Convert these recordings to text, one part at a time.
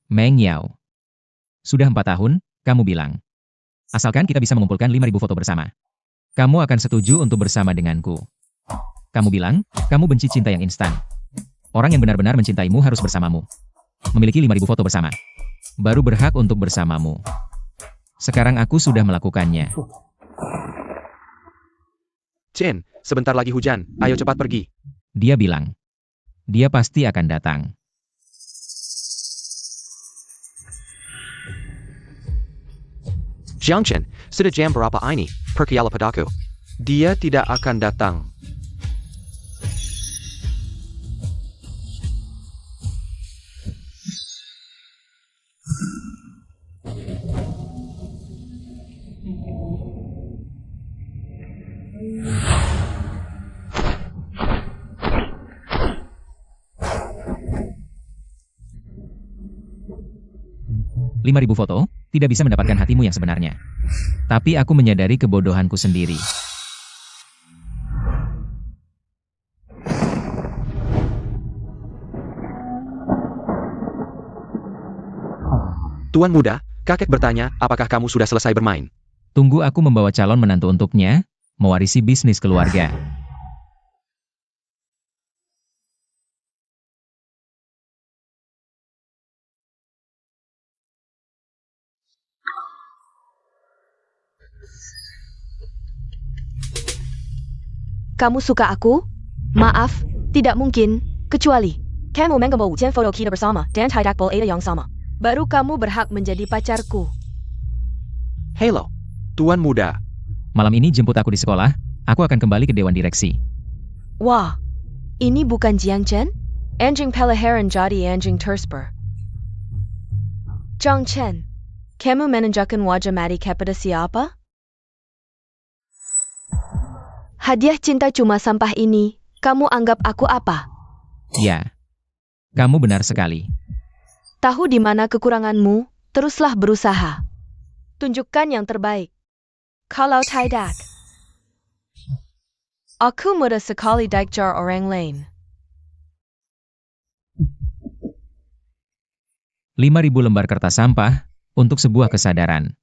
Meng Yao. Sudah 4 tahun, kamu bilang. Asalkan kita bisa mengumpulkan 5.000 foto bersama. Kamu akan setuju untuk bersama denganku. Kamu bilang, kamu benci cinta yang instan. Orang yang benar-benar mencintaimu harus bersamamu. Memiliki 5.000 foto bersama. Baru berhak untuk bersamamu. Sekarang aku sudah melakukannya. Chen, sebentar lagi hujan, ayo cepat pergi. Dia bilang. Dia pasti akan datang. Jiang Chen, sudah jam berapa ini? Pergilah padaku. Dia tidak akan datang. Lima 5.000 foto, tidak bisa mendapatkan hatimu yang sebenarnya. Tapi aku menyadari kebodohanku sendiri. Tuan muda, kakek bertanya, apakah kamu sudah selesai bermain? Tunggu aku membawa calon menantu untuknya, mewarisi bisnis keluarga. Kamu suka aku? Maaf, tidak mungkin, kecuali kamu mengambil 5 foto kita bersama dan tidak boleh ada yang sama. Baru kamu berhak menjadi pacarku. Halo, Tuan muda. Malam ini jemput aku di sekolah, aku akan kembali ke Dewan Direksi. Wah, ini bukan Jiang Chen? Anjing peliharaan jadi anjing tersper. Jiang Chen, kamu menunjukkan wajah mati kepada siapa? Hadiah cinta cuma sampah ini, kamu anggap aku apa? Ya, kamu benar sekali. Tahu di mana kekuranganmu, teruslah berusaha. Tunjukkan yang terbaik. Kalau tidak, aku mudah sekali dikejar orang lain. 5.000 lembar kertas sampah, untuk sebuah kesadaran.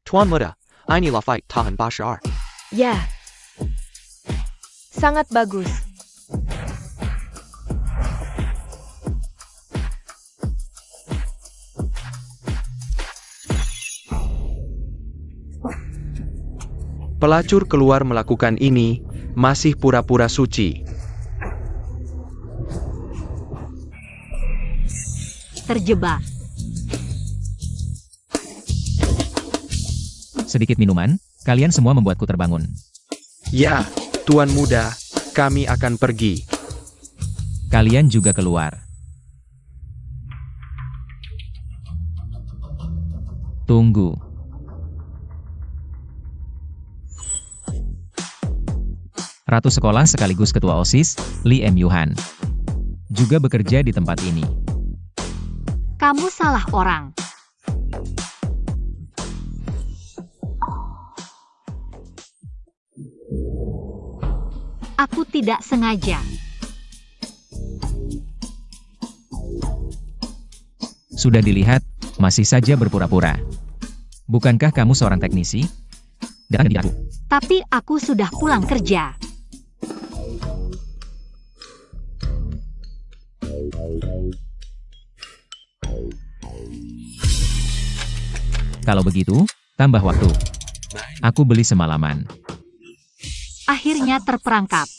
Tuan muda, inilah fight tahan 82. Ya, sangat bagus. Pelacur keluar melakukan ini, masih pura-pura suci. Terjebak. Sedikit minuman, kalian semua membuatku terbangun. Ya, Tuan muda, kami akan pergi. Kalian juga keluar. Tunggu. Ratu sekolah sekaligus ketua OSIS, Lee M. Yuhan, juga bekerja di tempat ini. Kamu salah orang. Aku tidak sengaja. Sudah dilihat, masih saja berpura-pura. Bukankah kamu seorang teknisi? Datang di aku. Tapi aku sudah pulang kerja. Kalau begitu, tambah waktu. Aku beli semalaman. Akhirnya terperangkap.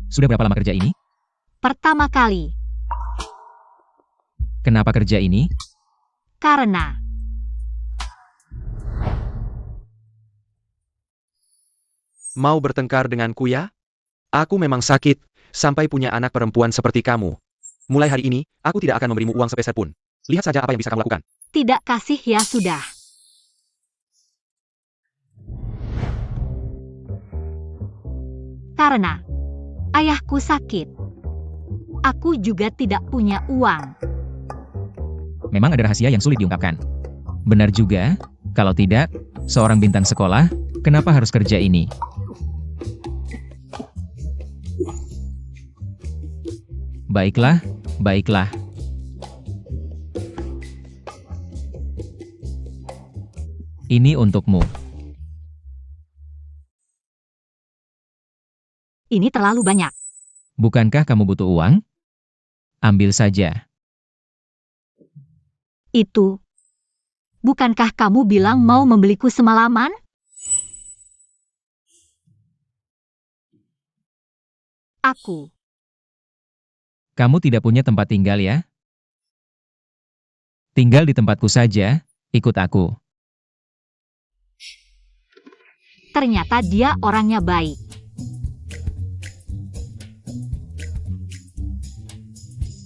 Sudah berapa lama kerja ini? Pertama kali. Kenapa kerja ini? Karena Mau bertengkar denganku ya? Aku memang sakit, sampai punya anak perempuan seperti kamu. Mulai hari ini, aku tidak akan memberimu uang sepeser pun. Lihat saja apa yang bisa kamu lakukan. Tidak kasih ya sudah. Karena ayahku sakit. Aku juga tidak punya uang. Memang ada rahasia yang sulit diungkapkan. Benar juga, kalau tidak, seorang bintang sekolah, kenapa harus kerja ini? Baiklah, baiklah. Ini untukmu. Ini terlalu banyak. Bukankah kamu butuh uang? Ambil saja. Itu. Bukankah kamu bilang mau membeliku semalaman? Aku. Kamu tidak punya tempat tinggal ya? Tinggal di tempatku saja, ikut aku. Ternyata dia orangnya baik.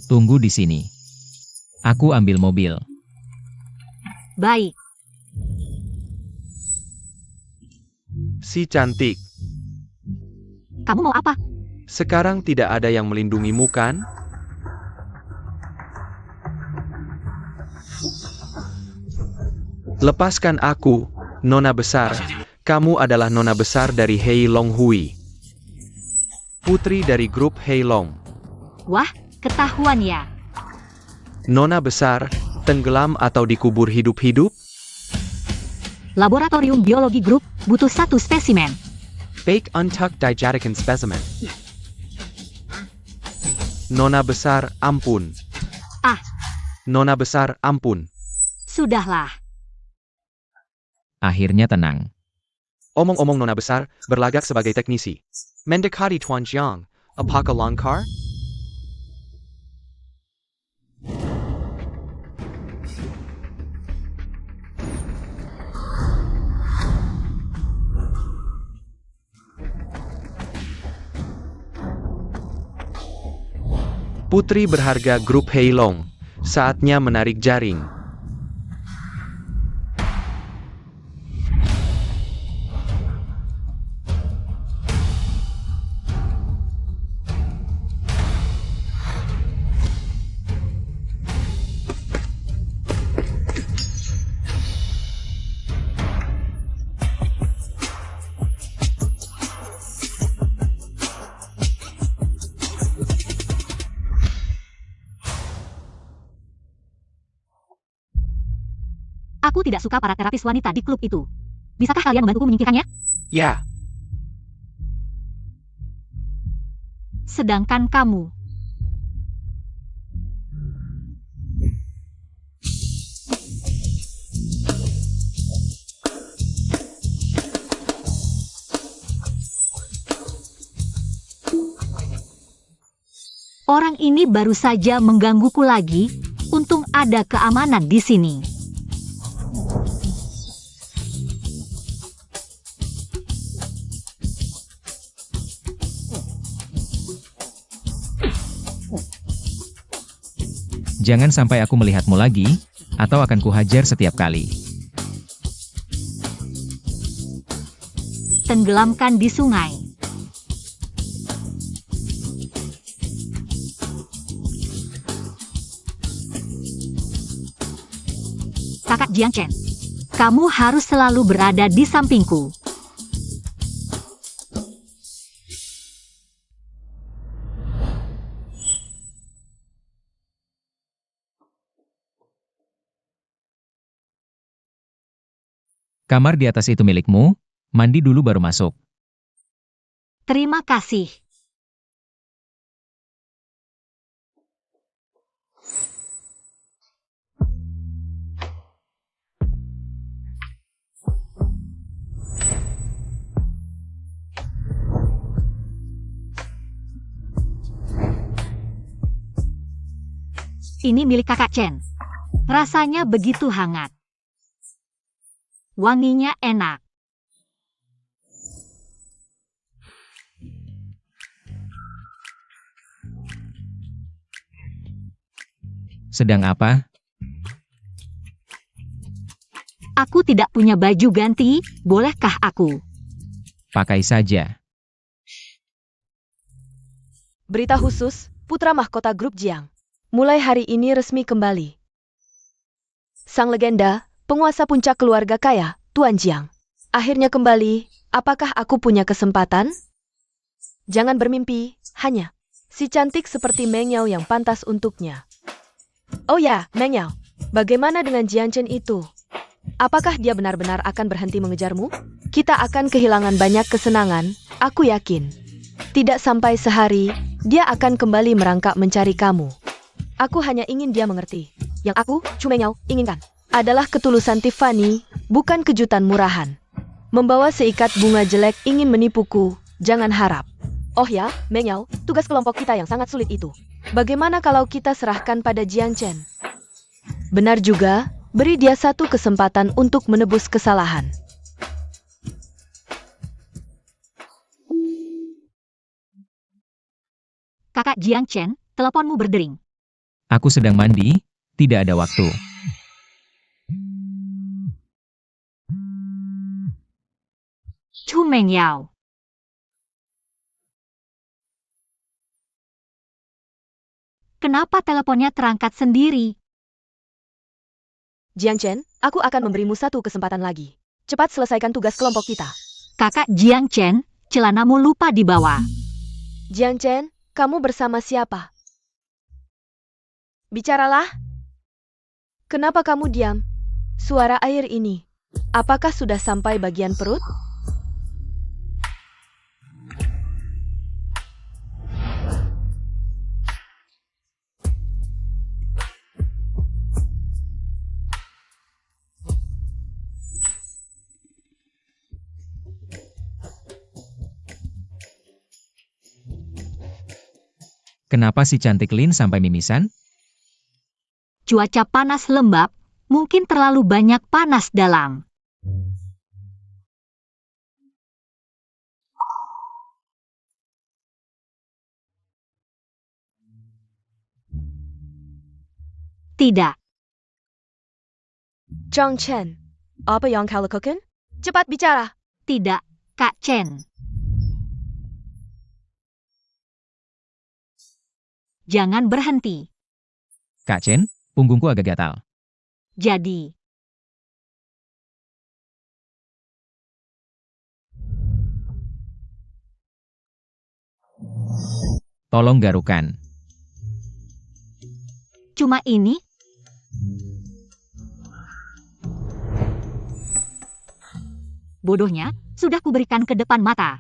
Tunggu di sini. Aku ambil mobil. Baik. Si cantik, Kamu mau apa? sekarang tidak ada yang melindungimu kan? Lepaskan aku, Nona Besar. Kamu adalah Nona Besar dari Hei Long Hui. Putri dari grup Hei Long. Wah, ketahuan ya. Nona Besar, tenggelam atau dikubur hidup-hidup? Laboratorium Biologi Grup butuh 1 spesimen. Fake untucked dijadecan specimen. Nona Besar, ampun. Ah. Nona Besar, ampun. Sudahlah. Akhirnya tenang. Omong-omong Nona Besar, berlagak sebagai teknisi. Mendekati Tuan Jiang, apakah langkar? Putri berharga grup Hei Long. Saatnya menarik jaring. Aku tidak suka para terapis wanita di klub itu. Bisakah kalian membantuku menyingkirkannya? Ya, Sedangkan kamu. Orang ini baru saja menggangguku lagi. Untung ada keamanan di sini. Jangan sampai aku melihatmu lagi, atau akan kuhajar setiap kali. Tenggelamkan di sungai. Kakak Jiang Chen, kamu harus selalu berada di sampingku. Kamar di atas itu milikmu, mandi dulu baru masuk. Terima kasih. Ini milik kakak Chen. Rasanya begitu hangat. Wanginya enak. Sedang apa? Aku tidak punya baju ganti, bolehkah aku? Pakai saja. Berita khusus, putra mahkota grup Jiang. Mulai hari ini resmi kembali. Sang legenda, penguasa puncak keluarga kaya, Tuan Jiang. Akhirnya kembali, apakah aku punya kesempatan? Jangan bermimpi, hanya si cantik seperti Meng Yao yang pantas untuknya. Oh ya, Meng Yao, bagaimana dengan Jiang Chen itu? Apakah dia benar-benar akan berhenti mengejarmu? Kita akan kehilangan banyak kesenangan, aku yakin. Tidak sampai sehari, dia akan kembali merangkak mencari kamu. Aku hanya ingin dia mengerti. Yang aku, Chu Meng Yao, inginkan adalah ketulusan Tiffany, bukan kejutan murahan. Membawa seikat bunga jelek ingin menipuku, jangan harap. Oh ya, Meng Yao, tugas kelompok kita yang sangat sulit itu. Bagaimana kalau kita serahkan pada Jiang Chen? Benar juga, beri dia satu kesempatan untuk menebus kesalahan. Kakak Jiang Chen, teleponmu berdering. Aku sedang mandi, tidak ada waktu. Chu Meng Yao. Kenapa teleponnya terangkat sendiri? Jiang Chen, aku akan memberimu satu kesempatan lagi. Cepat selesaikan tugas kelompok kita. Kakak Jiang Chen, celanamu lupa dibawa. Jiang Chen, kamu bersama siapa? Bicaralah. Kenapa kamu diam? Suara air ini, apakah sudah sampai bagian perut? Kenapa si cantik Lin sampai mimisan? Cuaca panas lembab, mungkin terlalu banyak panas dalam. Tidak, Zhang Chen, apa yang kau lakukan? Cepat bicara. tidak, Kak Chen. Jangan berhenti. Kak Chen, punggungku agak gatal. Jadi, Tolong garukan. cuma ini? Bodohnya, sudah kuberikan ke depan mata.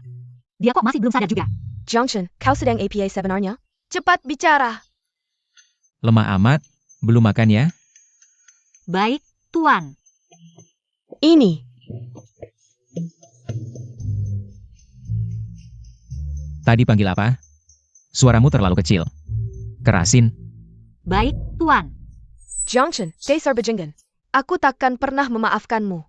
Dia kok masih belum sadar juga? Zhang Chen, kau sedang APA sebenarnya? Cepat bicara. Lemah amat, belum makan ya? Baik, Tuan. Ini. Tadi panggil apa? Suaramu terlalu kecil. Kerasin. Baik, Tuan. Zhang Chen, Dasar bajingan. Aku takkan pernah memaafkanmu.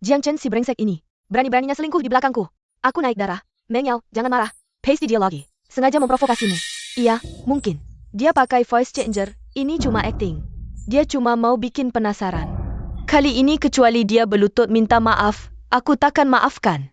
Jiang Chen si brengsek ini. Berani-beraninya selingkuh di belakangku. Aku naik darah. Meng Yao, jangan marah. Paste dia lagi. Sengaja memprovokasimu. Iya, mungkin. Dia pakai voice changer. Ini cuma acting. Dia cuma mau bikin penasaran. Kali ini kecuali dia berlutut minta maaf, aku takkan maafkan.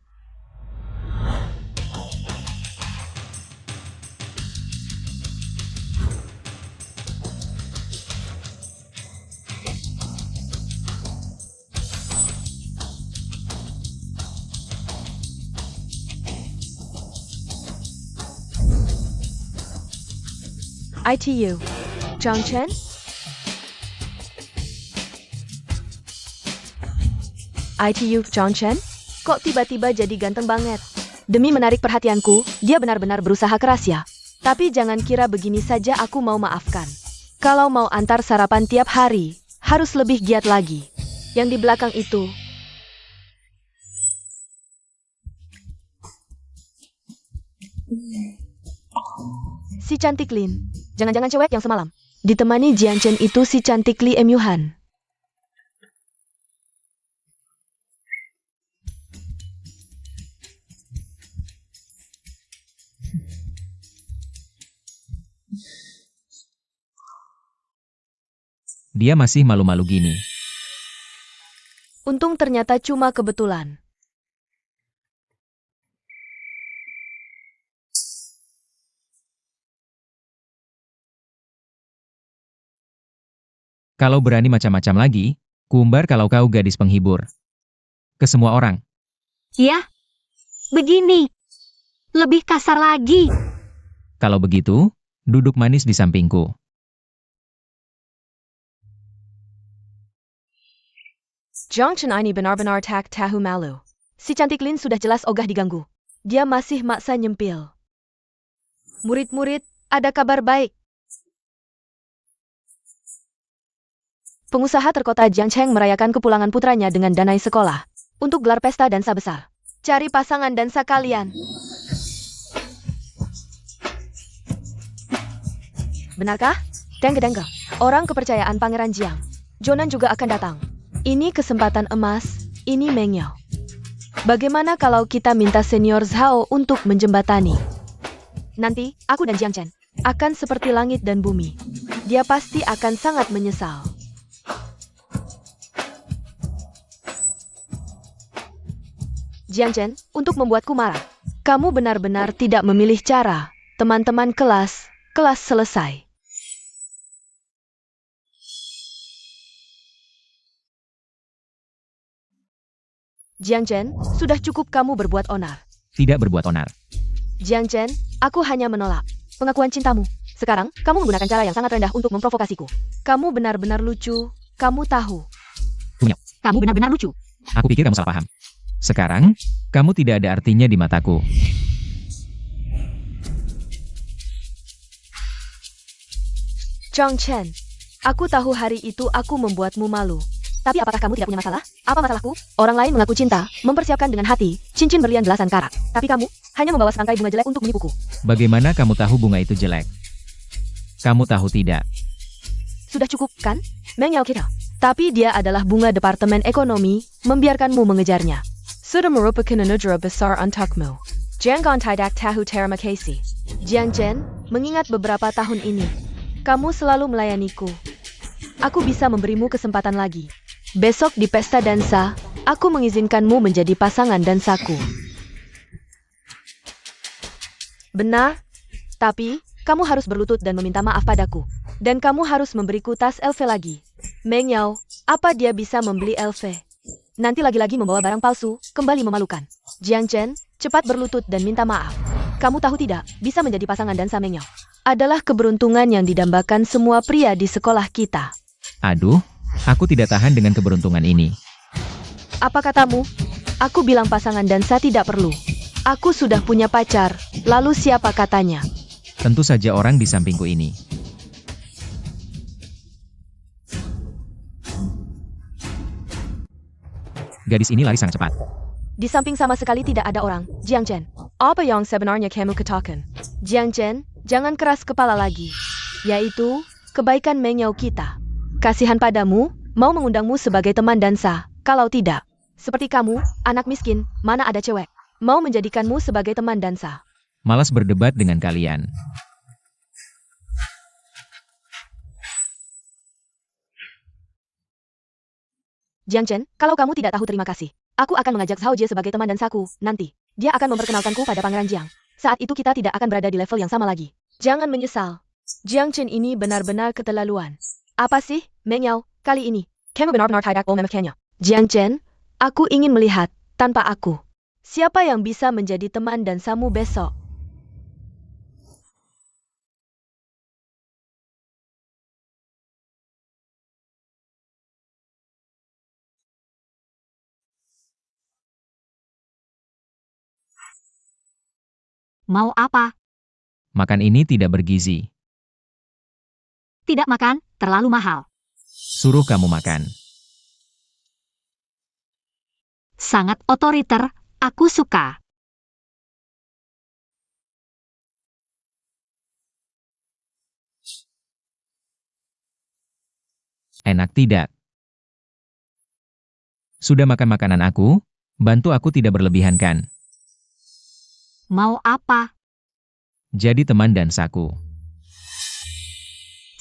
ITU. Zhang Chen? ITU Zhang Chen? Kok tiba-tiba jadi ganteng banget? Demi menarik perhatianku, dia benar-benar berusaha keras ya. Tapi jangan kira begini saja aku mau maafkan. Kalau mau antar sarapan tiap hari, harus lebih giat lagi. Yang di belakang itu. Si cantik Lin. Jangan-jangan cewek yang semalam. Ditemani Jiang Chen itu si cantik Li Emyuhan. Dia masih malu-malu gini. Untung ternyata cuma kebetulan. Kalau berani macam-macam lagi, kuumbar kalau kau gadis penghibur. Ke semua orang. Ya, begini. Lebih kasar lagi. Kalau begitu, duduk manis di sampingku. Jiang Chen ini benar-benar tak tahu malu. Si cantik Lin sudah jelas ogah diganggu. Dia masih maksa nyempil. Murid-murid, ada kabar baik. Pengusaha terkota Jiang Cheng merayakan kepulangan putranya dengan danai sekolah untuk gelar pesta dansa besar. Cari pasangan dansa kalian. Benarkah? Dengge-dengge. Orang kepercayaan Pangeran Jiang. Jonan juga akan datang. Ini kesempatan emas, ini Meng Yao. Bagaimana kalau kita minta senior Zhao untuk menjembatani? Nanti, aku dan Jiang Chen akan seperti langit dan bumi. Dia pasti akan sangat menyesal. Jiang Chen, untuk membuatku marah. Kamu benar-benar tidak memilih cara. Teman-teman kelas selesai. Jiang Chen, sudah cukup kamu berbuat onar. Tidak berbuat onar. Jiang Chen, aku hanya menolak pengakuan cintamu. Sekarang, kamu menggunakan cara yang sangat rendah untuk memprovokasiku. Kamu benar-benar lucu, kamu tahu. Kamu benar-benar lucu. Aku pikir kamu salah paham. Sekarang, kamu tidak ada artinya di mataku. Jiang Chen, aku tahu hari itu aku membuatmu malu. Tapi apakah kamu tidak punya masalah? Apa masalahku? Orang lain mengaku cinta, mempersiapkan dengan hati, cincin berlian belasan karat. Tapi kamu, hanya membawa serangkai bunga jelek untuk menipuku. Bagaimana kamu tahu bunga itu jelek? Kamu tahu tidak? Sudah cukup, kan? Meng Yao kita. Tapi dia adalah bunga Departemen Ekonomi, membiarkanmu mengejarnya. Sudah merupakan anugerah besar untukmu. Jangan tidak tahu terima kasih. Jiang Chen, mengingat beberapa tahun ini, kamu selalu melayaniku. Aku bisa memberimu kesempatan lagi. Besok di pesta dansa, aku mengizinkanmu menjadi pasangan dansaku. Benar, tapi kamu harus berlutut dan meminta maaf padaku. Dan kamu harus memberiku tas LV lagi. Meng Yao, apa dia bisa membeli LV? Nanti lagi-lagi membawa barang palsu, kembali memalukan. Jiang Chen, cepat berlutut dan minta maaf. Kamu tahu tidak, bisa menjadi pasangan dansa Meng Yao adalah keberuntungan yang didambakan semua pria di sekolah kita. Aduh, aku tidak tahan dengan keberuntungan ini. Apa katamu? Aku bilang pasangan dansa tidak perlu. Aku sudah punya pacar, lalu siapa katanya? Tentu saja orang di sampingku ini. Gadis ini lari sangat cepat. Di samping sama sekali tidak ada orang. Jiang Chen, apa yang sebenarnya kamu katakan? Jiang Chen, jangan keras kepala lagi. Yaitu, kebaikan Meng Yao kita. Kasihan padamu, mau mengundangmu sebagai teman dansa. Kalau tidak, seperti kamu, anak miskin, mana ada cewek mau menjadikanmu sebagai teman dansa. Malas berdebat dengan kalian. Jiang Chen, kalau kamu tidak tahu terima kasih, aku akan mengajak Zhao Jie sebagai teman dansaku, nanti. Dia akan memperkenalkanku pada Pangeran Jiang. Saat itu kita tidak akan berada di level yang sama lagi. Jangan menyesal. Jiang Chen ini benar-benar keterlaluan. Apa sih, Meng Yao, kali ini? Kamu benar-benar tidak memikirkannya. Jiang Chen, aku ingin melihat, tanpa aku. Siapa yang bisa menjadi teman dansamu besok? Mau apa? Makan ini tidak bergizi. Tidak makan, terlalu mahal. Suruh kamu makan. Sangat otoriter, aku suka. Enak tidak? Sudah makan makanan aku? Bantu aku tidak berlebihan kan? Mau apa? Jadi teman dansaku.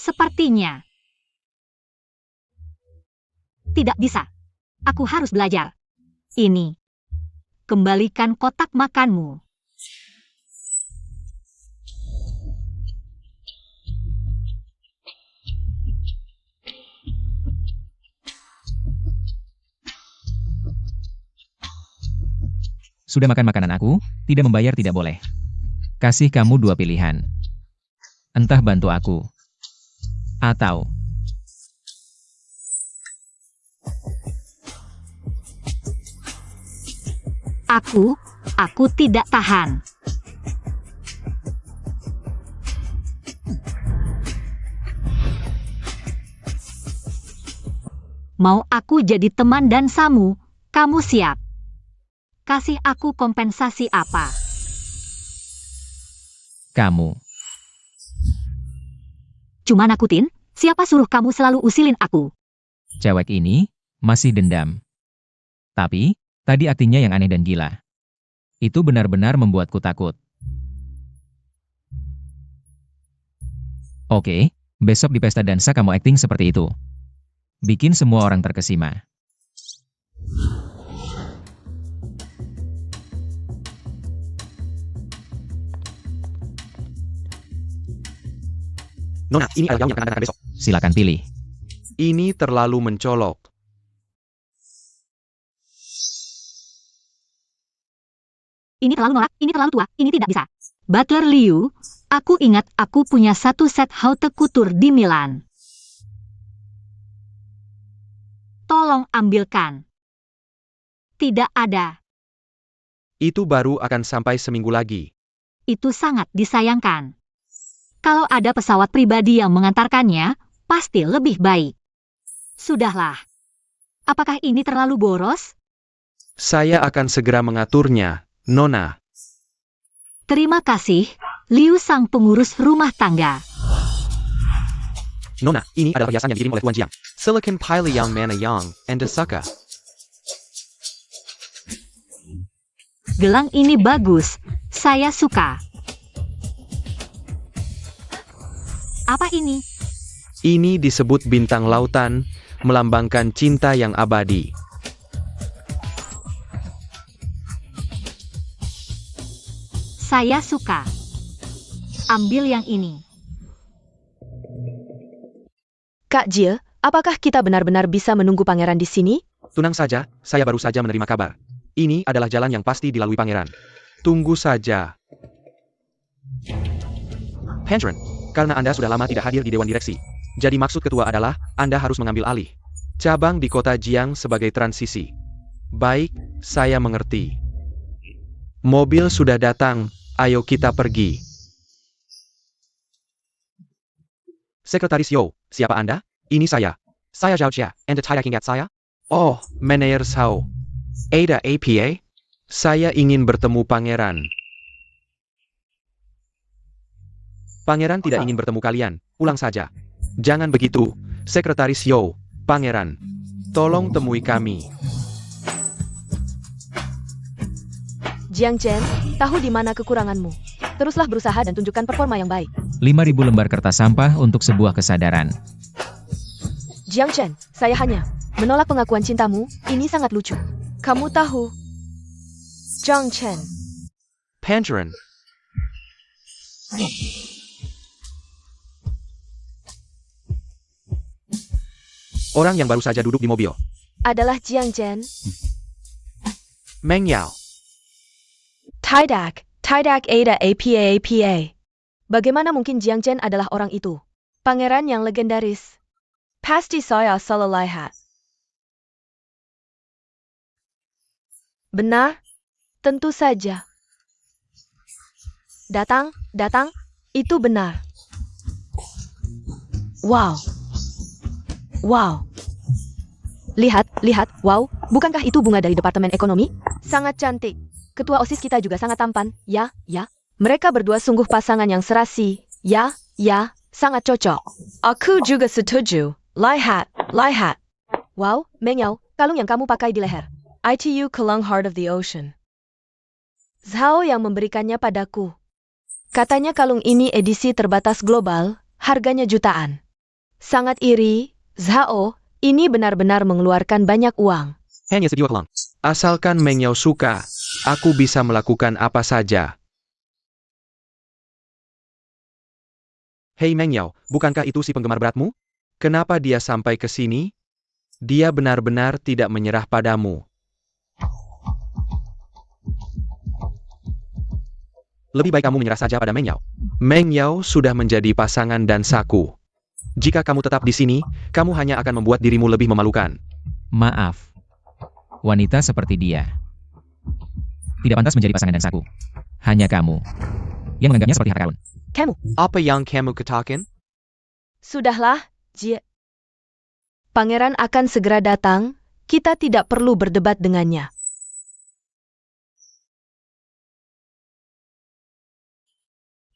Sepertinya. Tidak bisa. Aku harus belajar. Ini. Kembalikan kotak makanmu. Sudah makan makanan aku, tidak membayar tidak boleh. Kasih kamu dua pilihan. Entah bantu aku. Atau Aku tidak tahan. Mau aku jadi teman dan Samu, kamu siap? Kasih aku kompensasi apa? kamu. Cuma nakutin? Siapa suruh kamu selalu usilin aku? Cewek ini masih dendam. Tapi, tadi aktingnya yang aneh dan gila. Itu benar-benar membuatku takut. Oke, besok di pesta dansa kamu akting seperti itu. Bikin semua orang terkesima. Nona, ini adalah yang akan Anda besok. Silakan pilih. Ini terlalu mencolok. Ini terlalu norak, ini terlalu tua, ini tidak bisa. Butler Liu, aku ingat aku punya satu set haute couture di Milan. Tolong ambilkan. Tidak ada. Itu baru akan sampai seminggu lagi. Itu sangat disayangkan. Kalau ada pesawat pribadi yang mengantarkannya, pasti lebih baik. Sudahlah. Apakah ini terlalu boros? Saya akan segera mengaturnya, Nona. Terima kasih, Liu sang pengurus rumah tangga. Nona, ini adalah perhiasan yang dikirim oleh Tuan Jiang. Silicon Pile Yang Mana Yang, and Desaka. Gelang ini bagus. Saya suka. Apa ini? Ini disebut bintang lautan, melambangkan cinta yang abadi. Saya suka. Ambil yang ini. Kak Jie, apakah kita benar-benar bisa menunggu pangeran di sini? Tenang saja, saya baru saja menerima kabar. Ini adalah jalan yang pasti dilalui pangeran. Tunggu saja. Patron, karena Anda sudah lama tidak hadir di Dewan Direksi. Jadi maksud ketua adalah, Anda harus mengambil alih cabang di kota Jiang sebagai transisi. Baik, saya mengerti. Mobil sudah datang, ayo kita pergi. Sekretaris Yo, siapa Anda? Ini saya. Saya Zhao Jia, Anda tidak ingat saya? Oh, Meneer Zhao. Ada APA? Saya ingin bertemu pangeran. Pangeran tidak ingin bertemu kalian, ulang saja. Jangan begitu, Sekretaris Yo, Pangeran. Tolong temui kami. Jiang Chen, tahu di mana kekuranganmu. Teruslah berusaha dan tunjukkan performa yang baik. 5.000 lembar kertas sampah untuk sebuah kesadaran. Jiang Chen, saya hanya menolak pengakuan cintamu, ini sangat lucu. Kamu tahu. Jiang Chen. Pangeran. Orang yang baru saja duduk di mobil. Adalah Jiang Chen. Meng Yao. Tidak ada APA. Bagaimana mungkin Jiang Chen adalah orang itu? Pangeran yang legendaris. Pasti saya salah lihat. Benar? Tentu saja. Datang, itu benar. Wow. Lihat, wow, bukankah itu bunga dari Departemen Ekonomi? Sangat cantik. Ketua OSIS kita juga sangat tampan, ya. Mereka berdua sungguh pasangan yang serasi, ya, sangat cocok. Aku juga setuju. Lihat. Wow, Meng Yao, kalung yang kamu pakai di leher. ITU Kelang Heart of the Ocean. Zhao yang memberikannya padaku. Katanya kalung ini edisi terbatas global, harganya jutaan. Sangat iri, Zhao, Ini benar-benar mengeluarkan banyak uang. Hanya sedikit lang. Asalkan Meng Yao suka, aku bisa melakukan apa saja. Hei Meng Yao, bukankah itu si penggemar beratmu? Kenapa dia sampai ke sini? Dia benar-benar tidak menyerah padamu. Lebih baik kamu menyerah saja pada Meng Yao. Meng Yao sudah menjadi pasangan dansaku. Jika kamu tetap di sini, kamu hanya akan membuat dirimu lebih memalukan. Maaf. Wanita seperti dia tidak pantas menjadi pasangan dansaku. Hanya kamu yang menganggapnya seperti harta karun. Kamu. Apa yang kamu katakan? Sudahlah, Jie. Pangeran akan segera datang, kita tidak perlu berdebat dengannya.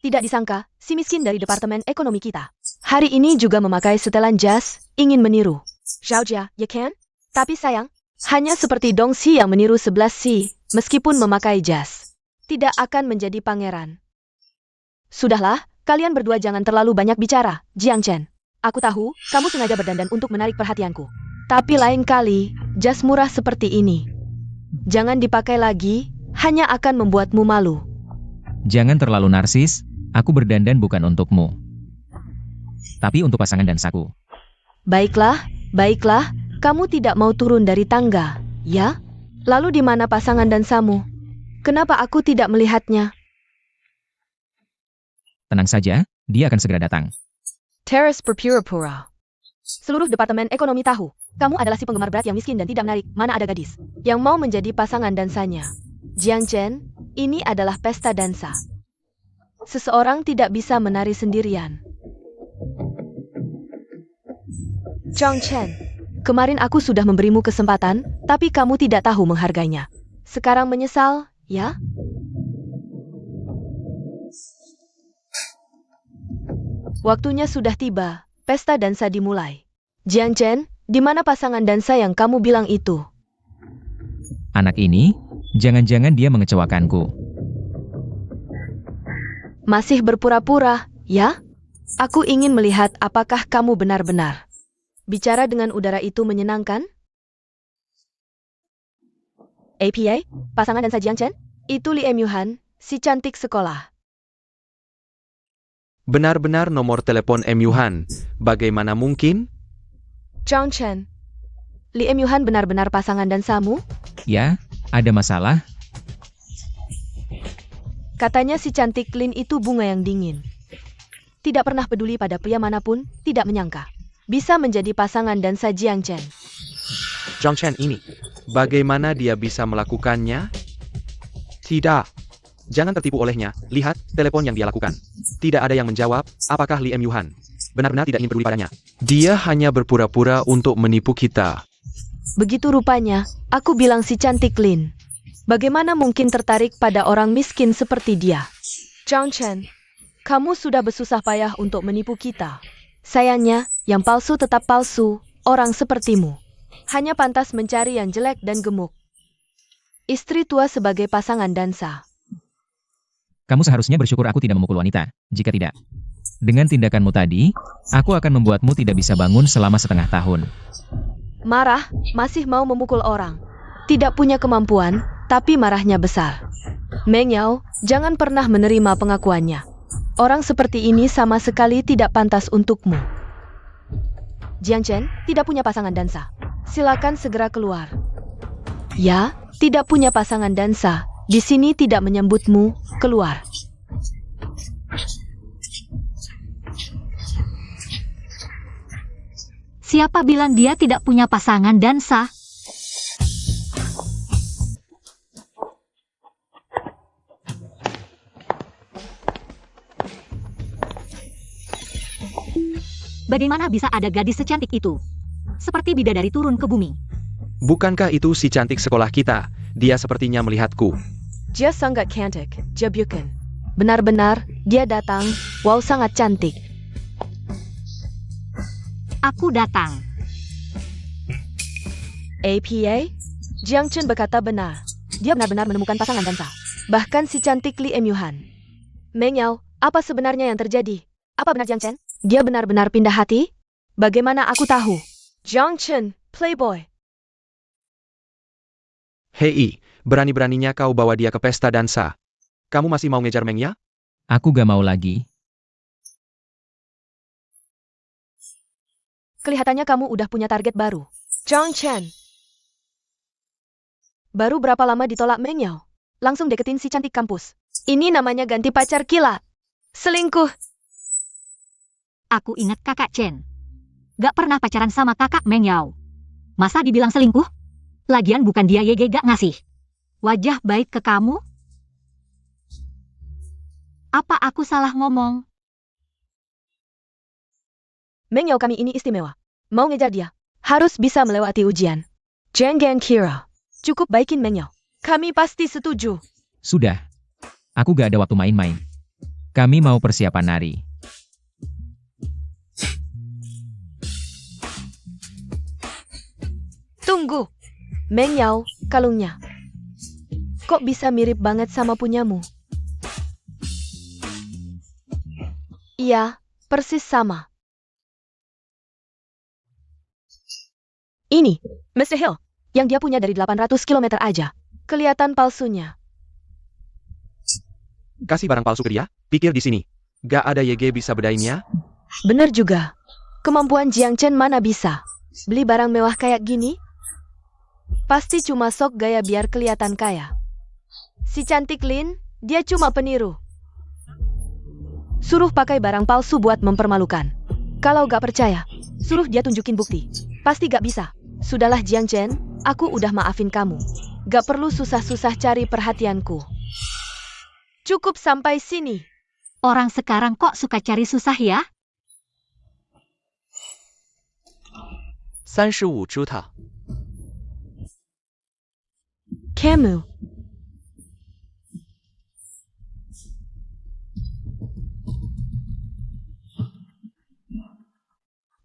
Tidak disangka, si miskin dari Departemen Ekonomi kita hari ini juga memakai setelan jas, ingin meniru. Zhao Jia, ya kan? Tapi sayang, hanya seperti Dong Si yang meniru 11 Si, meskipun memakai jas. Tidak akan menjadi pangeran. Sudahlah, kalian berdua jangan terlalu banyak bicara, Jiang Chen. Aku tahu, kamu sengaja berdandan untuk menarik perhatianku. Tapi lain kali, jas murah seperti ini jangan dipakai lagi, hanya akan membuatmu malu. Jangan terlalu narsis, aku berdandan bukan untukmu, tapi untuk pasangan dansaku. Baiklah, baiklah, kamu tidak mau turun dari tangga, ya? Lalu di mana pasangan dansamu? Kenapa aku tidak melihatnya? Tenang saja, dia akan segera datang. Teres berpura-pura. Seluruh Departemen Ekonomi tahu, kamu adalah si penggemar berat yang miskin dan tidak menarik. Mana ada gadis yang mau menjadi pasangan dansanya? Jiang Chen, ini adalah pesta dansa. Seseorang tidak bisa menari sendirian. Zhang Chen, kemarin aku sudah memberimu kesempatan, tapi kamu tidak tahu menghargainya. Sekarang menyesal, ya? Waktunya sudah tiba, pesta dansa dimulai. Jiang Chen, di mana pasangan dansa yang kamu bilang itu? Anak ini, jangan-jangan dia mengecewakanku. Masih berpura-pura, ya? Aku ingin melihat apakah kamu benar-benar bicara dengan udara itu menyenangkan? APA, pasangan dansa Jiang Chen? Itu Li Emyuhan, si cantik sekolah. Benar-benar nomor telepon Emyuhan. Bagaimana mungkin? Zhang Chen, Li Emyuhan benar-benar pasangan dansamu? Ya, ada masalah? Katanya si cantik Lin itu bunga yang dingin. Tidak pernah peduli pada pria manapun, tidak menyangka bisa menjadi pasangan dansa Jiang Chen. Zhang Chen ini, bagaimana dia bisa melakukannya? Tidak. Jangan tertipu olehnya, lihat telepon yang dia lakukan. Tidak ada yang menjawab, apakah Li Emyuhan benar-benar tidak ingin peduli padanya. Dia hanya berpura-pura untuk menipu kita. Begitu rupanya, aku bilang si cantik Lin. Bagaimana mungkin tertarik pada orang miskin seperti dia? Zhang Chen, kamu sudah bersusah payah untuk menipu kita. Sayangnya, yang palsu tetap palsu, orang sepertimu hanya pantas mencari yang jelek dan gemuk. Istri tua sebagai pasangan dansa. Kamu seharusnya bersyukur aku tidak memukul wanita. Jika tidak, dengan tindakanmu tadi, aku akan membuatmu tidak bisa bangun selama setengah tahun. Marah, masih mau memukul orang. Tidak punya kemampuan, tapi marahnya besar. Meng Yao, jangan pernah menerima pengakuannya. Orang seperti ini sama sekali tidak pantas untukmu. Jiang Chen, tidak punya pasangan dansa. Silakan segera keluar. Ya, tidak punya pasangan dansa. Di sini tidak menyambutmu, keluar. Siapa bilang dia tidak punya pasangan dansa? Bagaimana bisa ada gadis secantik itu? Seperti bidadari turun ke bumi. Bukankah itu si cantik sekolah kita? Dia sepertinya melihatku. Dia sangat cantik, dia bukan. Benar-benar, dia datang, wow sangat cantik. Aku datang. APA, Jiang Chen berkata benar. Dia benar-benar menemukan pasangan dansa. Bahkan si cantik Li Emyuhan. Meng Yao, apa sebenarnya yang terjadi? Apa benar Jiang Chen? Dia benar-benar pindah hati? Bagaimana aku tahu? Jiang Chen, playboy. Hei, berani-beraninya kau bawa dia ke pesta dansa. Kamu masih mau ngejar Meng ya? Aku gak mau lagi. Kelihatannya kamu udah punya target baru. Jiang Chen. Baru berapa lama ditolak Meng Yao? Langsung deketin si cantik kampus. Ini namanya ganti pacar kilat. Selingkuh. Aku ingat kakak Chen. Gak pernah pacaran sama kakak Meng Yao. Masa dibilang selingkuh? Lagian bukan dia YG gak ngasih. Wajah baik ke kamu? Apa aku salah ngomong? Meng Yao kami ini istimewa. Mau ngejar dia, harus bisa melewati ujian. Zhang Gang kira. Cukup baikin Meng Yao. Kami pasti setuju. Sudah. Aku gak ada waktu main-main. Kami mau persiapan nari. Tunggu. Meng Yao, kalungnya. Kok bisa mirip banget sama punyamu? Iya, persis sama. Ini, Mr. Hill, yang dia punya dari 800 km aja. Kelihatan palsunya. Kasih barang palsu ke dia? Pikir di sini. Gak ada YG bisa bedainnya? Bener juga. Kemampuan Jiang Chen mana bisa? Beli barang mewah kayak gini? Pasti cuma sok gaya biar kelihatan kaya. Si cantik Lin, dia cuma peniru. Suruh pakai barang palsu buat mempermalukan. Kalau gak percaya, suruh dia tunjukin bukti. Pasti gak bisa. Sudahlah Jiang Chen, aku udah maafin kamu. Gak perlu susah-susah cari perhatianku. Cukup sampai sini. Orang sekarang kok suka cari susah ya? 35出塔。 Camu.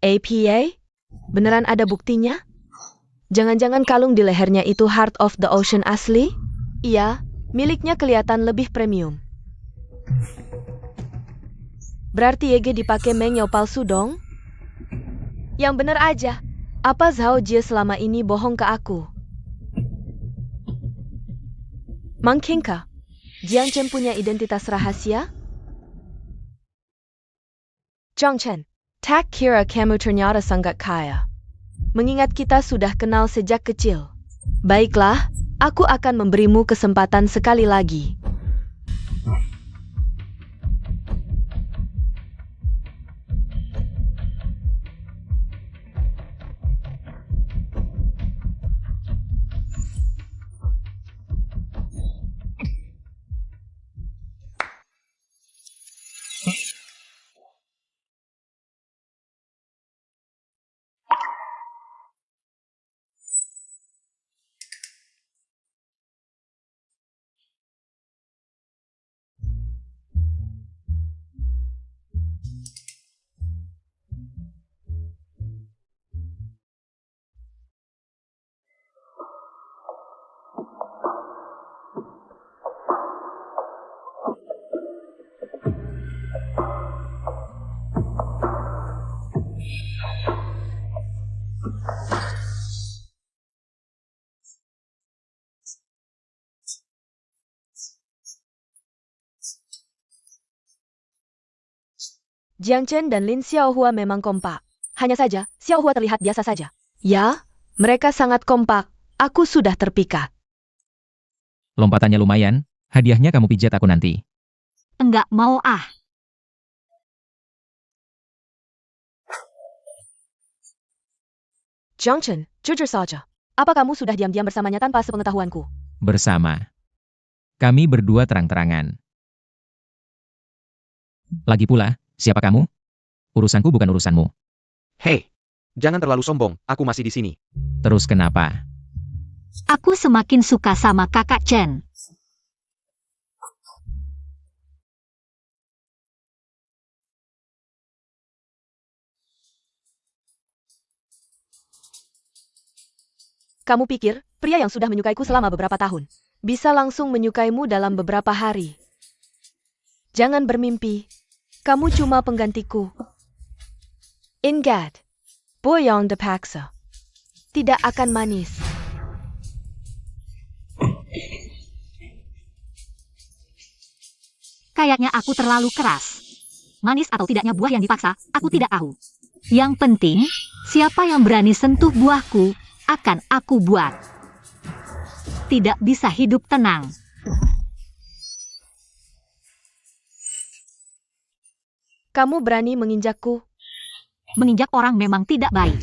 APA? Beneran ada buktinya? Jangan-jangan kalung di lehernya itu Heart of the Ocean asli? Iya, miliknya kelihatan lebih premium. Berarti YG dipakai Meng Yao palsu dong? Yang bener aja. Apa Zhao Jie selama ini bohong ke aku? Mungkinkah Jiang Chen punya identitas rahasia? Jiang Chen, tak kira kamu ternyata sangat kaya. Mengingat kita sudah kenal sejak kecil. Baiklah, aku akan memberimu kesempatan sekali lagi. Jiang Chen dan Lin Xiaohua memang kompak. Hanya saja, Xiaohua terlihat biasa saja. Ya, mereka sangat kompak. Aku sudah terpikat. Lompatannya lumayan, hadiahnya kamu pijat aku nanti. Enggak mau ah. Jiang Chen, jujur saja. Apa kamu sudah diam-diam bersamanya tanpa sepengetahuanku? Bersama. Kami berdua terang-terangan. Lagi pula, siapa kamu? Urusanku bukan urusanmu. Hei, jangan terlalu sombong, aku masih di sini. Terus kenapa? Aku semakin suka sama kakak Chen. Kamu pikir, pria yang sudah menyukaiku selama beberapa tahun, bisa langsung menyukaimu dalam beberapa hari? Jangan bermimpi. Kamu cuma penggantiku. Ingat, Boyong dipaksa. Tidak akan manis. Kayaknya aku terlalu keras. Manis atau tidaknya buah yang dipaksa, aku tidak tahu. Yang penting, siapa yang berani sentuh buahku, akan aku buat. Tidak bisa hidup tenang. Kamu berani menginjakku? Menginjak orang memang tidak baik.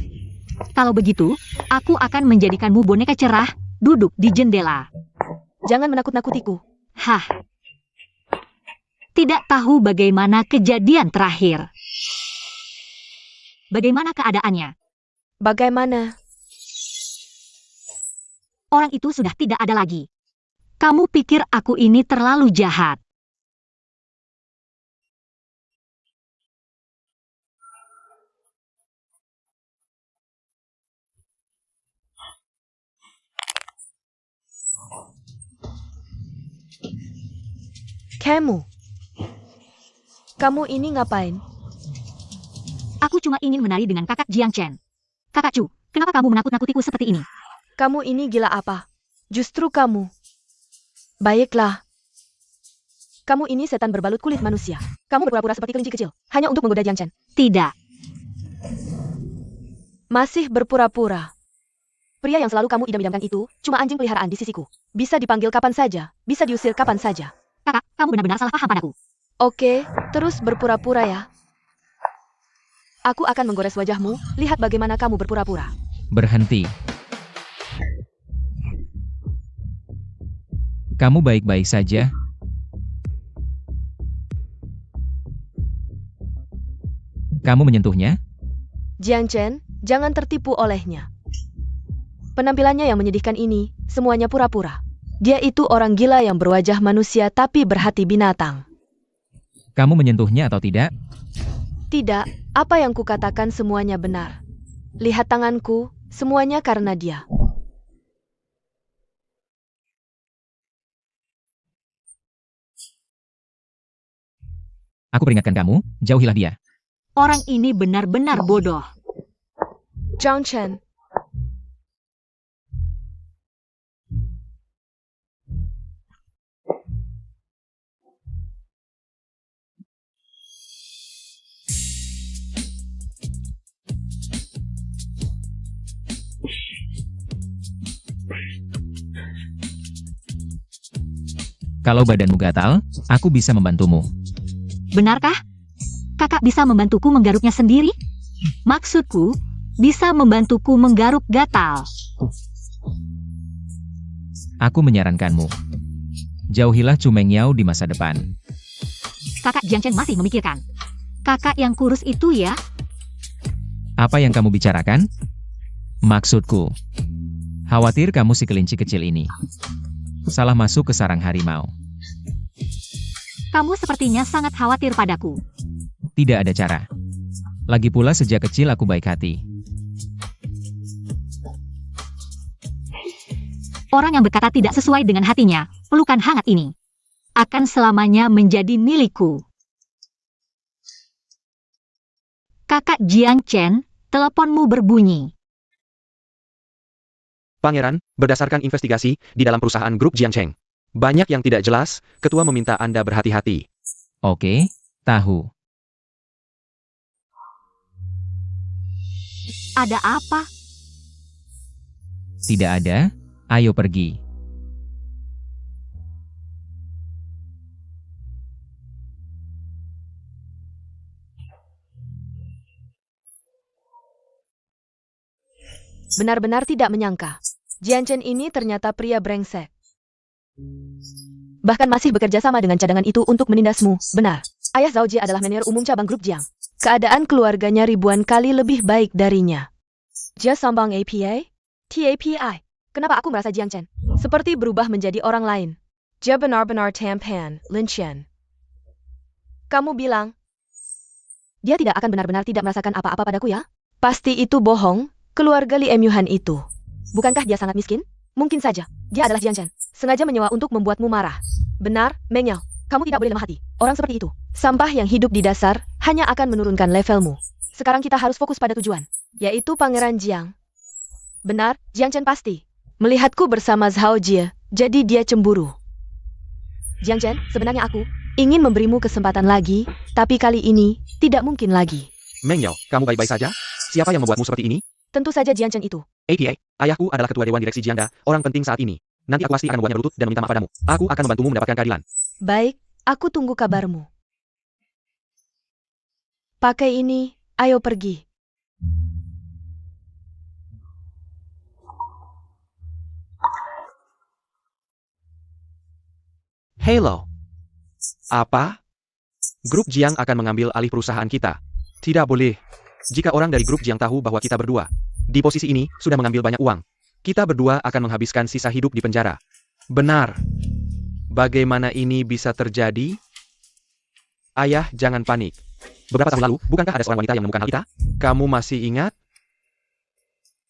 Kalau begitu, aku akan menjadikanmu boneka cerah, duduk di jendela. Jangan menakut-nakutiku. Hah. Tidak tahu bagaimana kejadian terakhir. Bagaimana keadaannya? Bagaimana? Orang itu sudah tidak ada lagi. Kamu pikir aku ini terlalu jahat? Kamu ini ngapain? Aku cuma ingin menari dengan kakak Jiang Chen. Kakak Chu, kenapa kamu menakut-nakutiku seperti ini? Kamu ini gila apa? Justru kamu. Baiklah. Kamu ini setan berbalut kulit manusia. Kamu berpura-pura seperti kelinci kecil, hanya untuk menggoda Jiang Chen. Tidak. Masih berpura-pura. Pria yang selalu kamu idam-idamkan itu, cuma anjing peliharaan di sisiku. Bisa dipanggil kapan saja, bisa diusir kapan saja. Kakak, kamu benar-benar salah paham padaku. Oke, terus berpura-pura ya. Aku akan menggores wajahmu, lihat bagaimana kamu berpura-pura. Berhenti. Kamu baik-baik saja? Kamu menyentuhnya? Jiang Chen, jangan tertipu olehnya. Penampilannya yang menyedihkan ini, semuanya pura-pura. Dia itu orang gila yang berwajah manusia tapi berhati binatang. Kamu menyentuhnya atau tidak? Tidak, apa yang kukatakan semuanya benar. Lihat tanganku, semuanya karena dia. Aku peringatkan kamu, jauhilah dia. Orang ini benar-benar bodoh. Jiang Chen. Kalau badanmu gatal, aku bisa membantumu. Benarkah? Kakak bisa membantuku menggaruknya sendiri? Maksudku, bisa membantuku menggaruk gatal. Aku menyarankanmu. Jauhilah Chu Mengyao di masa depan. Kakak Jiang Chen masih memikirkan. Kakak yang kurus itu ya? Apa yang kamu bicarakan? Maksudku, khawatir kamu si kelinci kecil ini salah masuk ke sarang harimau. Kamu sepertinya sangat khawatir padaku. Tidak ada cara. Lagi pula sejak kecil aku baik hati. Orang yang berkata tidak sesuai dengan hatinya, pelukan hangat ini akan selamanya menjadi milikku. Kakak Jiang Chen, teleponmu berbunyi. Pangeran, berdasarkan investigasi di dalam perusahaan grup Jiangcheng, banyak yang tidak jelas, ketua meminta Anda berhati-hati. Oke, tahu. Ada apa? Tidak ada, ayo pergi. Benar-benar tidak menyangka. Jiang Chen ini ternyata pria brengsek. Bahkan masih bekerja sama dengan cadangan itu untuk menindasmu. Benar. Ayah Zhao Jie adalah manajer umum cabang grup Jiang. Keadaan keluarganya ribuan kali lebih baik darinya. Jia sambang APA? TAPI. Kenapa aku merasa Jiang Chen seperti berubah menjadi orang lain? Jia benar-benar tampan, Lin Chen. Kamu bilang, dia tidak akan benar-benar tidak merasakan apa-apa padaku ya? Pasti itu bohong, keluarga Li Emyuhan itu. Bukankah dia sangat miskin? Mungkin saja, dia adalah Jiang Chen. Sengaja menyewa untuk membuatmu marah. Benar, Meng Yao. Kamu tidak boleh lemah hati. Orang seperti itu, sampah yang hidup di dasar, hanya akan menurunkan levelmu. Sekarang kita harus fokus pada tujuan, yaitu Pangeran Jiang. Benar, Jiang Chen pasti melihatku bersama Zhao Jie, jadi dia cemburu. Jiang Chen, sebenarnya aku ingin memberimu kesempatan lagi, tapi kali ini tidak mungkin lagi. Meng Yao, kamu baik-baik saja? Siapa yang membuatmu seperti ini? Tentu saja Jiang Chen itu. APA, ayahku adalah ketua Dewan Direksi Jiangda, orang penting saat ini. Nanti aku pasti akan membuatnya berlutut dan meminta maaf padamu. Aku akan membantumu mendapatkan keadilan. Baik, aku tunggu kabarmu. Pakai ini, ayo pergi. Hello. Apa? Grup Jiang akan mengambil alih perusahaan kita. Tidak boleh. Jika orang dari grup Jiang tahu bahwa kita berdua di posisi ini sudah mengambil banyak uang, kita berdua akan menghabiskan sisa hidup di penjara. Benar. Bagaimana ini bisa terjadi? Ayah, jangan panik. Beberapa tahun lalu, bukankah ada seorang wanita yang menemukan hal kita? Kamu masih ingat?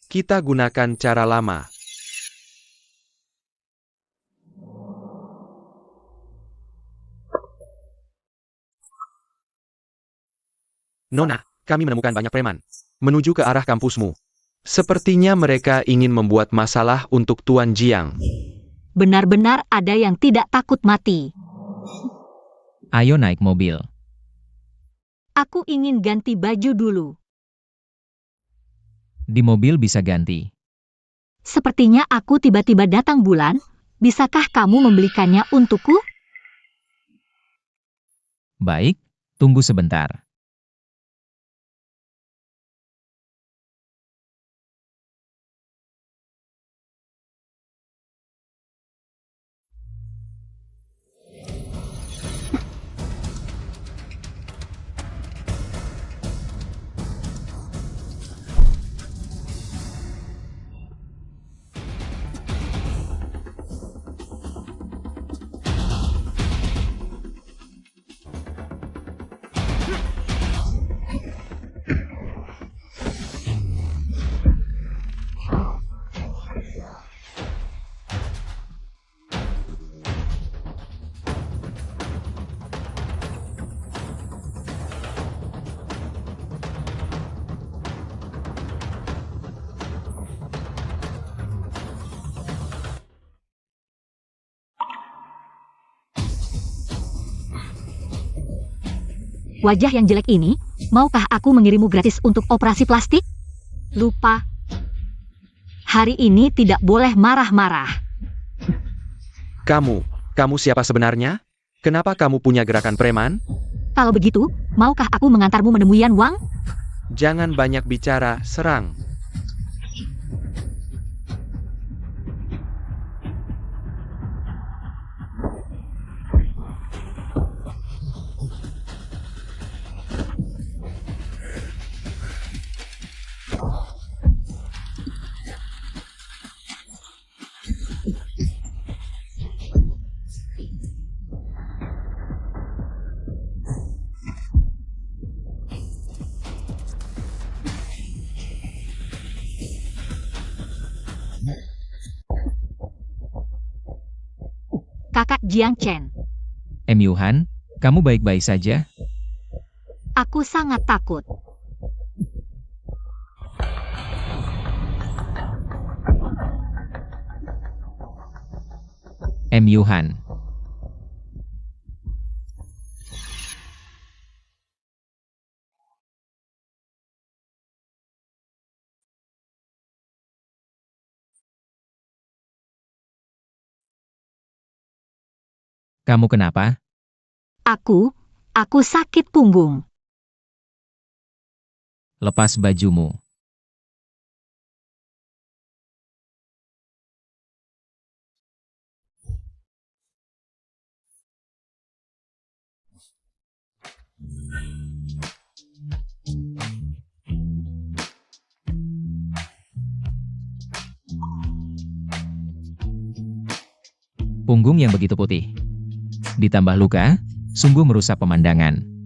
Kita gunakan cara lama. Nona, kami menemukan banyak preman menuju ke arah kampusmu. Sepertinya mereka ingin membuat masalah untuk Tuan Jiang. Benar-benar ada yang tidak takut mati. Ayo naik mobil. Aku ingin ganti baju dulu. Di mobil bisa ganti. Sepertinya aku tiba-tiba datang bulan. Bisakah kamu membelikannya untukku? Baik, tunggu sebentar. Wajah yang jelek ini, maukah aku mengirimmu gratis untuk operasi plastik? Lupa. Hari ini tidak boleh marah-marah. Kamu siapa sebenarnya? Kenapa kamu punya gerakan preman? Kalau begitu, maukah aku mengantarmu menemui Yan Wang? Jangan banyak bicara, serang. Kakak Jiang Chen, Yuhan, kamu baik-baik saja? aku sangat takut. Yuhan. Kamu kenapa? Aku sakit punggung. Lepas bajumu. Punggung yang begitu putih. Ditambah luka, sungguh merusak pemandangan.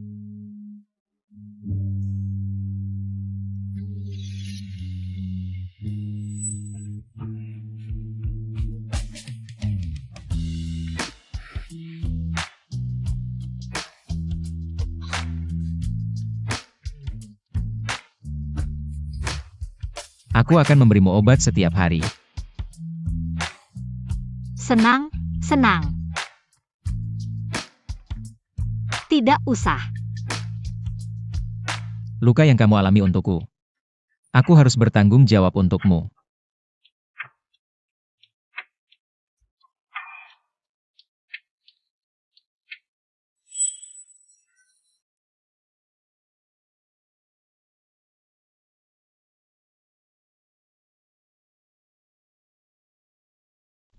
Aku akan memberimu obat setiap hari. Senang, senang. Tidak usah. Luka yang kamu alami untukku. Aku harus bertanggung jawab untukmu.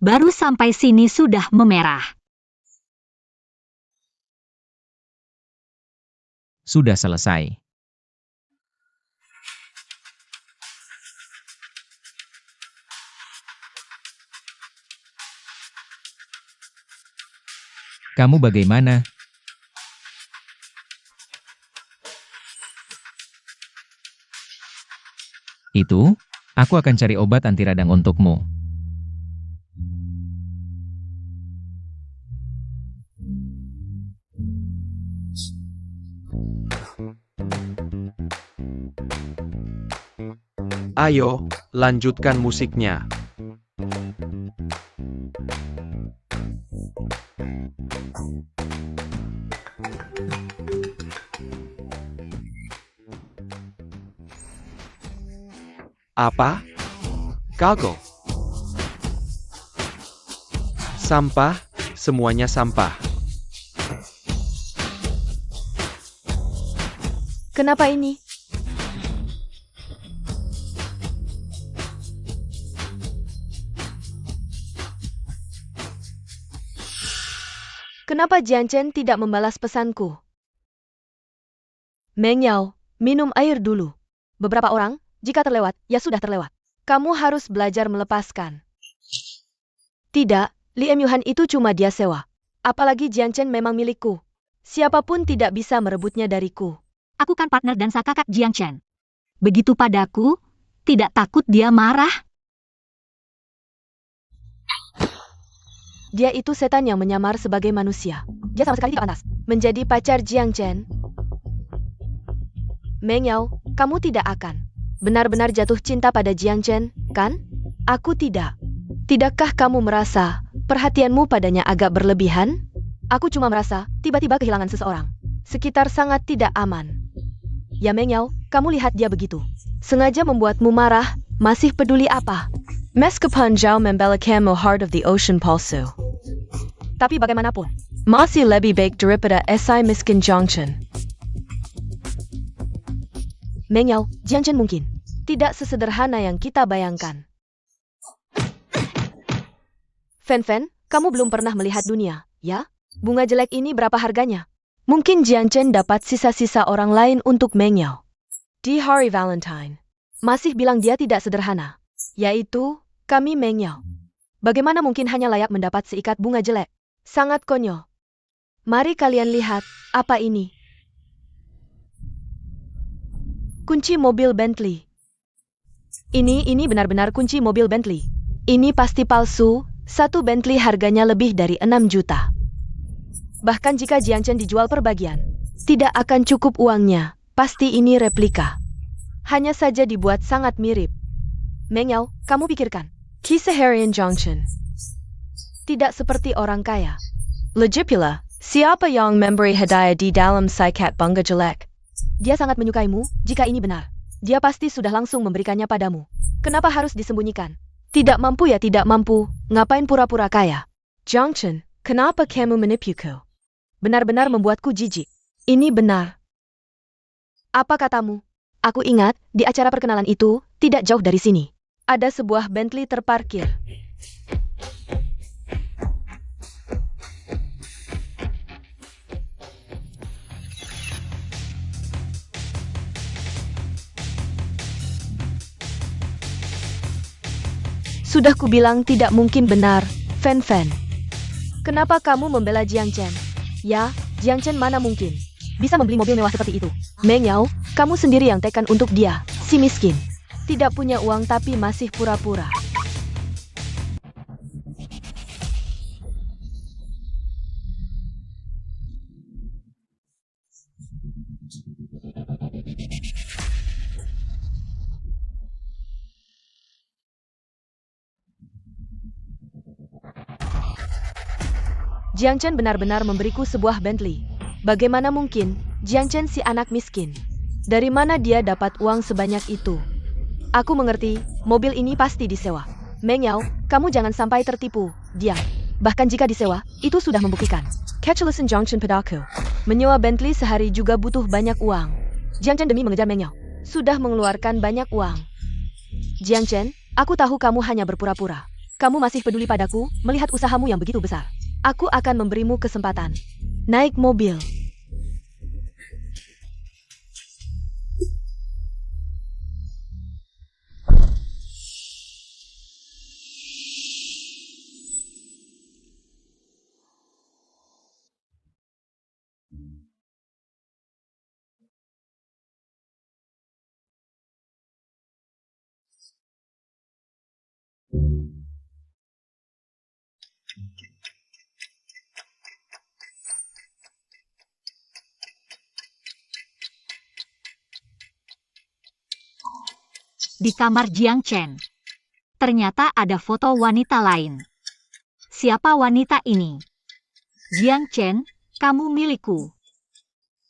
Baru sampai sini sudah memerah. Sudah selesai. Kamu bagaimana? Itu, aku akan cari obat anti radang untukmu. Ayo, lanjutkan musiknya. Apa? Gagal. Sampah, semuanya sampah. Kenapa ini? Kenapa Jiang Chen tidak membalas pesanku? Meng Yao, minum air dulu. Beberapa orang, jika terlewat, ya sudah terlewat. Kamu harus belajar melepaskan. Tidak, Li Emyuhan itu cuma dia sewa. Apalagi Jiang Chen memang milikku. Siapapun tidak bisa merebutnya dariku. Aku kan partner dan kakak Jiang Chen. Begitu padaku, tidak takut dia marah? Dia itu setan yang menyamar sebagai manusia. Dia sama sekali tidak pantas menjadi pacar Jiang Chen. Meng Yao, kamu tidak akan benar-benar jatuh cinta pada Jiang Chen, kan? Aku tidak. Tidakkah kamu merasa perhatianmu padanya agak berlebihan? Aku cuma merasa tiba-tiba kehilangan seseorang. Sekitar sangat tidak aman. Ya Meng Yao, kamu lihat dia begitu. Sengaja membuatmu marah, masih peduli apa? Meskipun Zhao membela kamu heart of the ocean palsu. Tapi bagaimanapun, masih lebih baik daripada esai miskin Jiang Chen. Meng Yao, Jiang Chen mungkin tidak sesederhana yang kita bayangkan. Fen, kamu belum pernah melihat dunia, ya? Bunga jelek ini berapa harganya? Mungkin Jiang Chen dapat sisa-sisa orang lain untuk Meng Yao. Di hari Valentine, masih bilang dia tidak sederhana. Yaitu, kami Meng Yao. Bagaimana mungkin hanya layak mendapat seikat bunga jelek? Sangat konyol. Mari kalian lihat, apa ini? Kunci mobil Bentley. Ini benar-benar kunci mobil Bentley. Ini pasti palsu, satu Bentley harganya lebih dari 6 juta. Bahkan jika Jiang Chen dijual per bagian, tidak akan cukup uangnya, pasti ini replika. Hanya saja dibuat sangat mirip. Meng Yao, kamu pikirkan. Kisah Harian Jiang Chen. Tidak seperti orang kaya. Lagipula, siapa yang memberi hadiah di dalam saikat bunga jelek? Dia sangat menyukaimu, jika ini benar. Dia pasti sudah langsung memberikannya padamu. Kenapa harus disembunyikan? Tidak mampu ya tidak mampu, ngapain pura-pura kaya? Jiang Chen, kenapa kamu menipuku? Benar-benar membuatku jijik. Ini benar. Apa katamu? Aku ingat, di acara perkenalan itu, tidak jauh dari sini. Ada sebuah Bentley terparkir. Sudah kubilang tidak mungkin benar, Fen. Kenapa kamu membela Jiang Chen? Ya, Jiang Chen mana mungkin bisa membeli mobil mewah seperti itu. Meng Yao, kamu sendiri yang tekan untuk dia, si miskin. Tidak punya uang tapi masih pura-pura. Jiang Chen benar-benar memberiku sebuah Bentley. Bagaimana mungkin, Jiang Chen si anak miskin? Dari mana dia dapat uang sebanyak itu? Aku mengerti, mobil ini pasti disewa. Meng Yao, kamu jangan sampai tertipu, diam. Bahkan jika disewa, itu sudah membuktikan. Kecelasan Jiang Chen padaku. Menyewa Bentley sehari juga butuh banyak uang. Jiang Chen demi mengejar Meng Yao, sudah mengeluarkan banyak uang. Jiang Chen, aku tahu kamu hanya berpura-pura. Kamu masih peduli padaku, melihat usahamu yang begitu besar. Aku akan memberimu kesempatan. Naik mobil. Di kamar Jiang Chen. Ternyata ada foto wanita lain. Siapa wanita ini? Jiang Chen, kamu milikku.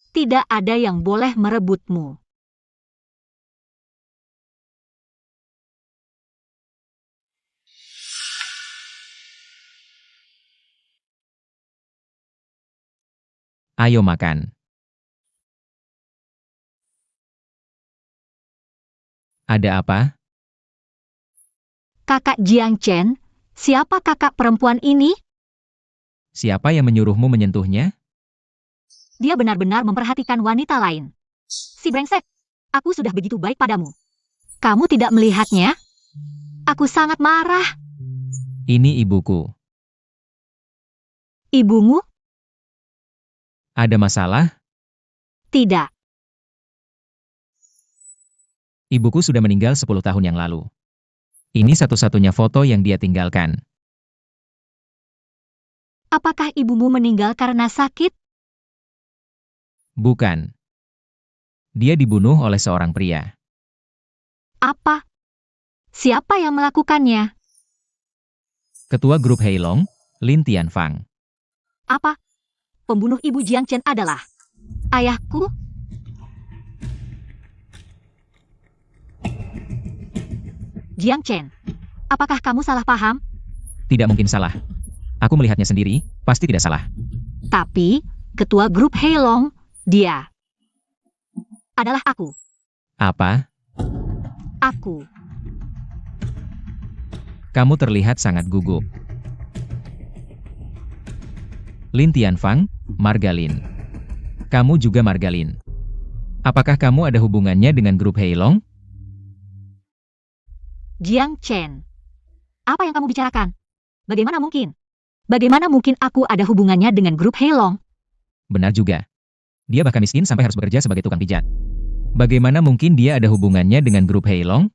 Tidak ada yang boleh merebutmu. Ayo makan. Ada apa? Kakak Jiang Chen, siapa kakak perempuan ini? Siapa yang menyuruhmu menyentuhnya? Dia benar-benar memperhatikan wanita lain. Si brengsek, aku sudah begitu baik padamu. Kamu tidak melihatnya? Aku sangat marah. Ini ibuku. Ibumu? Ada masalah? Tidak. Ibuku sudah meninggal 10 tahun yang lalu. Ini satu-satunya foto yang dia tinggalkan. Apakah ibumu meninggal karena sakit? Bukan. Dia dibunuh oleh seorang pria. Apa? Siapa yang melakukannya? Ketua grup Heilong, Lin Tianfang. Apa? Pembunuh ibu Jiang Chen adalah ayahku? Jiang Chen, apakah kamu salah paham? Tidak mungkin salah. Aku melihatnya sendiri, pasti tidak salah. Tapi, ketua grup Heilong, dia adalah aku. Apa? Aku. Kamu terlihat sangat gugup. Lin Tianfang, Margalin. Kamu juga Margalin. Apakah kamu ada hubungannya dengan grup Heilong? Jiang Chen. Apa yang kamu bicarakan? Bagaimana mungkin? Bagaimana mungkin aku ada hubungannya dengan grup Heilong? Benar juga. Dia bahkan miskin sampai harus bekerja sebagai tukang pijat. Bagaimana mungkin dia ada hubungannya dengan grup Heilong?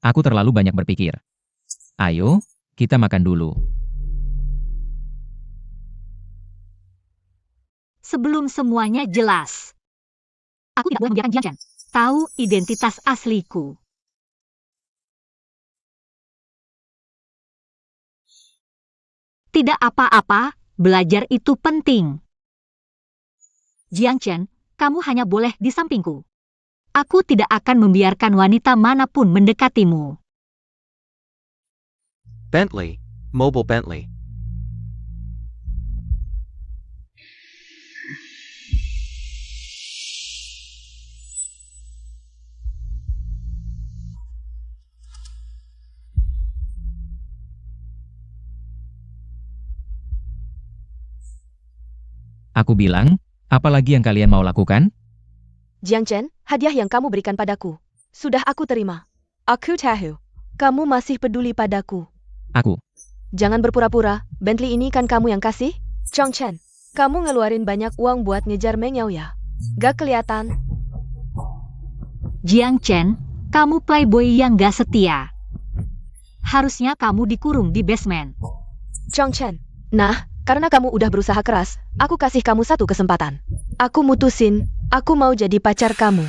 Aku terlalu banyak berpikir. Ayo, kita makan dulu. Sebelum semuanya jelas. Aku tidak boleh membiarkan Jiang Chen tahu identitas asliku. Tidak apa-apa, belajar itu penting. Jiang Chen, kamu hanya boleh di sampingku. Aku tidak akan membiarkan wanita manapun mendekatimu. Bentley, Mobile Bentley. Aku bilang, apa lagi yang kalian mau lakukan? Jiang Chen, hadiah yang kamu berikan padaku. Sudah aku terima. Aku tahu. Kamu masih peduli padaku. Aku. Jangan berpura-pura, Bentley ini kan kamu yang kasih? Chong Chen, kamu ngeluarin banyak uang buat ngejar Meng Yao ya? Gak kelihatan. Jiang Chen, kamu playboy yang gak setia. Harusnya kamu dikurung di basement. Chong Chen, nah, karena kamu udah berusaha keras, aku kasih kamu satu kesempatan. Aku mutusin, aku mau jadi pacar kamu.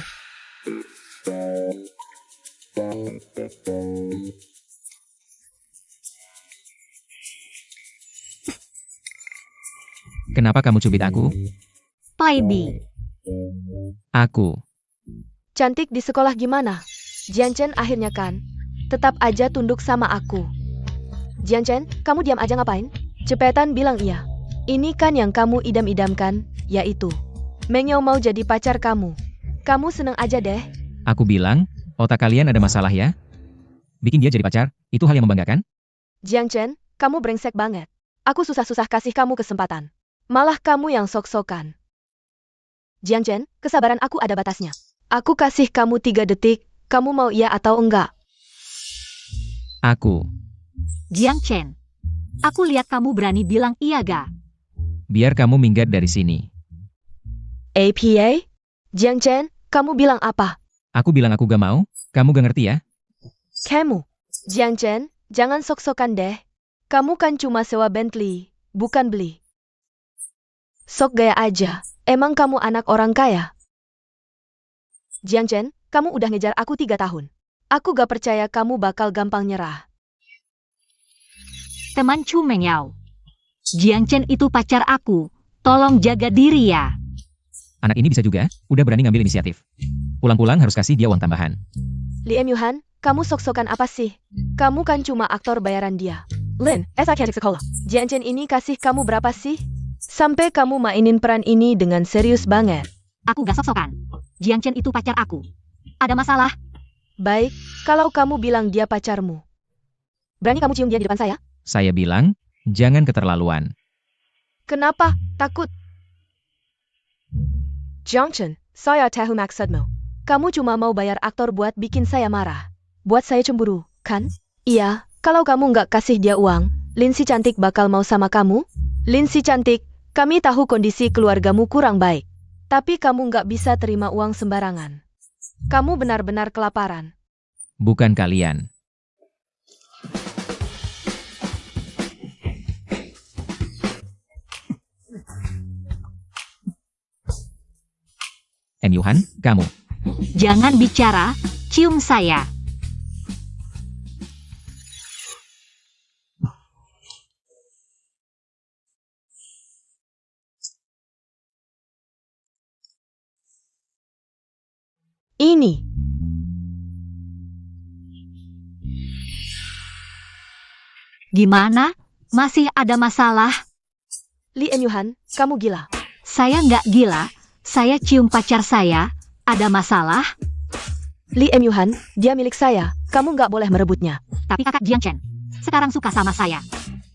Kenapa kamu cubit aku? Lady. Aku. Cantik di sekolah gimana? Jianchen akhirnya kan? Tetap aja tunduk sama aku. Jianchen, kamu diam aja ngapain? Cepetan bilang iya. Ini kan yang kamu idam-idamkan, yaitu Mengyao mau jadi pacar kamu. Kamu seneng aja deh. Aku bilang, otak kalian ada masalah ya? Bikin dia jadi pacar, itu hal yang membanggakan? Jianchen, kamu brengsek banget. Aku susah-susah kasih kamu kesempatan. Malah kamu yang sok-sokan. Jianchen, kesabaran aku ada batasnya. Aku kasih kamu 3 detik, kamu mau iya atau enggak? Aku. Jiang Chen. Aku lihat kamu berani bilang iya ga? Biar kamu minggat dari sini. APA? Jianchen, kamu bilang apa? Aku bilang aku gak mau, kamu gak ngerti ya? Kamu. Jianchen, jangan sok-sokan deh. Kamu kan cuma sewa Bentley, bukan beli. Sok gaya aja, emang kamu anak orang kaya? Jianchen, kamu udah ngejar aku 3 tahun. Aku gak percaya kamu bakal gampang nyerah. Teman Chu Mengyao. Jiang Chen itu pacar aku. Tolong jaga diri ya. Anak ini bisa juga, udah berani ngambil inisiatif. Pulang-pulang harus kasih dia uang tambahan. Li Emyuhan, kamu sok-sokan apa sih? Kamu kan cuma aktor bayaran dia. Lin, cantik sekolah. Jianchen ini kasih kamu berapa sih? Sampai kamu mainin peran ini dengan serius banget. Aku gak sok-sokan. Jiang Chen itu pacar aku. Ada masalah? Baik, kalau kamu bilang dia pacarmu. Berani kamu cium dia di depan saya? Saya bilang, jangan keterlaluan. Kenapa? Takut? Jianchen, saya tahu maksudmu. Kamu cuma mau bayar aktor buat bikin saya marah. Buat saya cemburu, kan? Iya, kalau kamu nggak kasih dia uang, Lindsay cantik bakal mau sama kamu? Lindsay cantik, kami tahu kondisi keluargamu kurang baik. Tapi kamu nggak bisa terima uang sembarangan. Kamu benar-benar kelaparan. Bukan kalian. Emyuhan, kamu. Jangan bicara, cium saya. Ini. Gimana? Masih ada masalah? Li Emyuhan, kamu gila. Saya nggak gila. Saya cium pacar saya. Ada masalah? Li Emyuhan, dia milik saya. Kamu nggak boleh merebutnya. Tapi kakak Jiang Chen sekarang suka sama saya.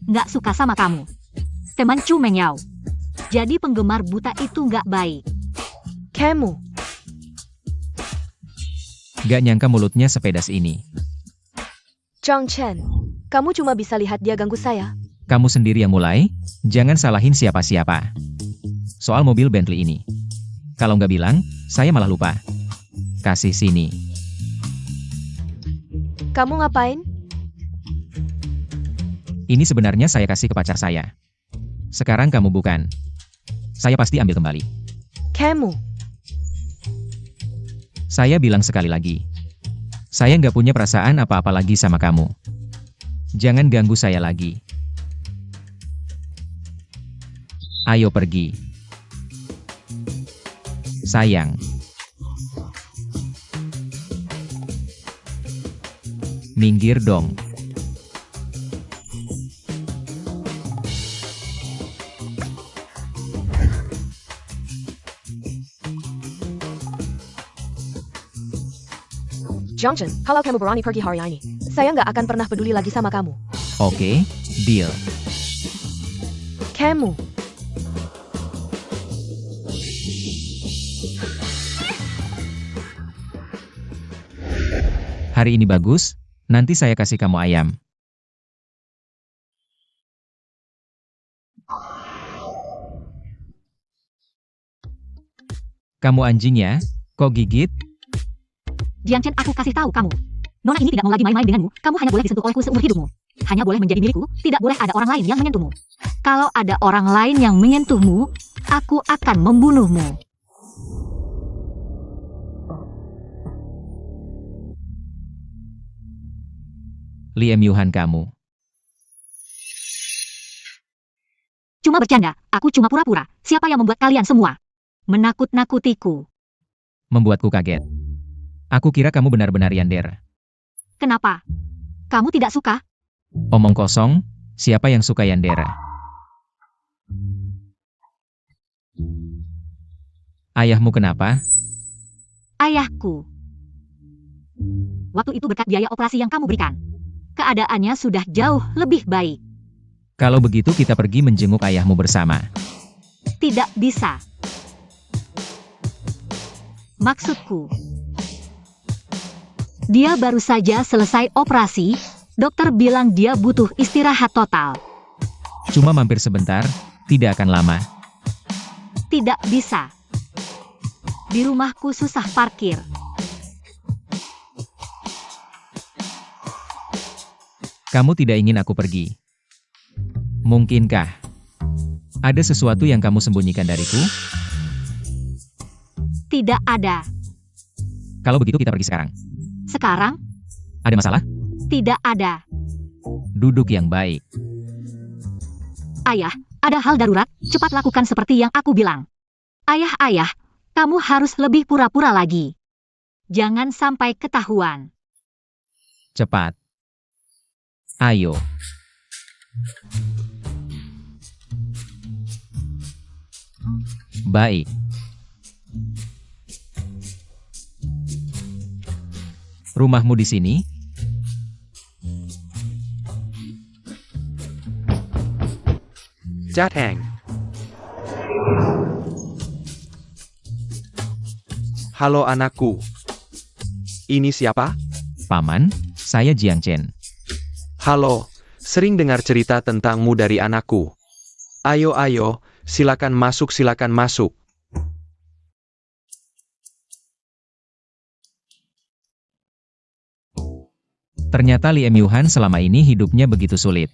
Nggak suka sama kamu. Teman Chu Mengyao. Jadi penggemar buta itu nggak baik. Kamu. Gak nyangka mulutnya sepedas ini. Zhang Chen, kamu cuma bisa lihat dia ganggu saya. Kamu sendiri yang mulai, jangan salahin siapa-siapa. Soal mobil Bentley ini. Kalau nggak bilang, saya malah lupa. Kasih sini. Kamu ngapain? Ini sebenarnya saya kasih ke pacar saya. Sekarang kamu bukan. Saya pasti ambil kembali. Kamu. Saya bilang sekali lagi. Saya nggak punya perasaan apa-apa lagi sama kamu. Jangan ganggu saya lagi. Ayo pergi. Sayang. Minggir dong. Zhang Chen, kalau kamu berani pergi hari ini, saya nggak akan pernah peduli lagi sama kamu. Oke, deal. Kamu. Hari ini bagus, nanti saya kasih kamu ayam. Kamu anjing ya, kok gigit? Jiang Chen, aku kasih tahu kamu. Nona ini tidak mau lagi main-main denganmu. Kamu hanya boleh disentuh olehku seumur hidupmu. Hanya boleh menjadi milikku, tidak boleh ada orang lain yang menyentuhmu. Kalau ada orang lain yang menyentuhmu, aku akan membunuhmu. Li Emyuhan kamu. Cuma bercanda, aku cuma pura-pura. Siapa yang membuat kalian semua menakut-nakutiku? Membuatku kaget. Aku kira kamu benar-benar Yandere. Kenapa? Kamu tidak suka? Omong kosong, siapa yang suka Yandere? Ayahmu kenapa? Ayahku. Waktu itu berkat biaya operasi yang kamu berikan, keadaannya sudah jauh lebih baik. Kalau begitu kita pergi menjenguk ayahmu bersama. Tidak bisa. Maksudku, dia baru saja selesai operasi. Dokter bilang dia butuh istirahat total. Cuma mampir sebentar, tidak akan lama. Tidak bisa. Di rumahku susah parkir. Kamu tidak ingin aku pergi. Mungkinkah ada sesuatu yang kamu sembunyikan dariku? Tidak ada. Kalau begitu kita pergi sekarang. Sekarang, Ada masalah? tidak ada. Duduk yang baik. Ayah, ada hal darurat, cepat lakukan seperti yang aku bilang. Ayah, kamu harus lebih pura-pura lagi. Jangan sampai ketahuan. Cepat. Ayo. Baik. Rumahmu di sini? Jateng. Halo anakku. Ini siapa? Paman, saya Jiang Chen. Halo, sering dengar cerita tentangmu dari anakku. Ayo, silakan masuk, silakan masuk. Ternyata Lee Myuhan selama ini hidupnya begitu sulit.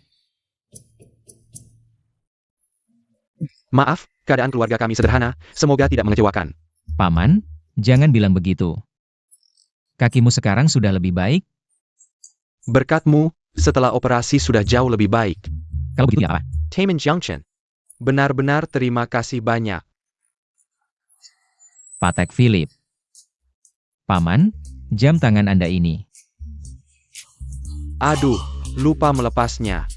Maaf, keadaan keluarga kami sederhana, semoga tidak mengecewakan. Paman, jangan bilang begitu. Kakimu sekarang sudah lebih baik? Berkatmu, setelah operasi sudah jauh lebih baik. Kalau begitu ya apa? Taemin Jiangchen. Benar-benar terima kasih banyak. Patek Philip. Paman, jam tangan Anda ini. Aduh, lupa melepasnya.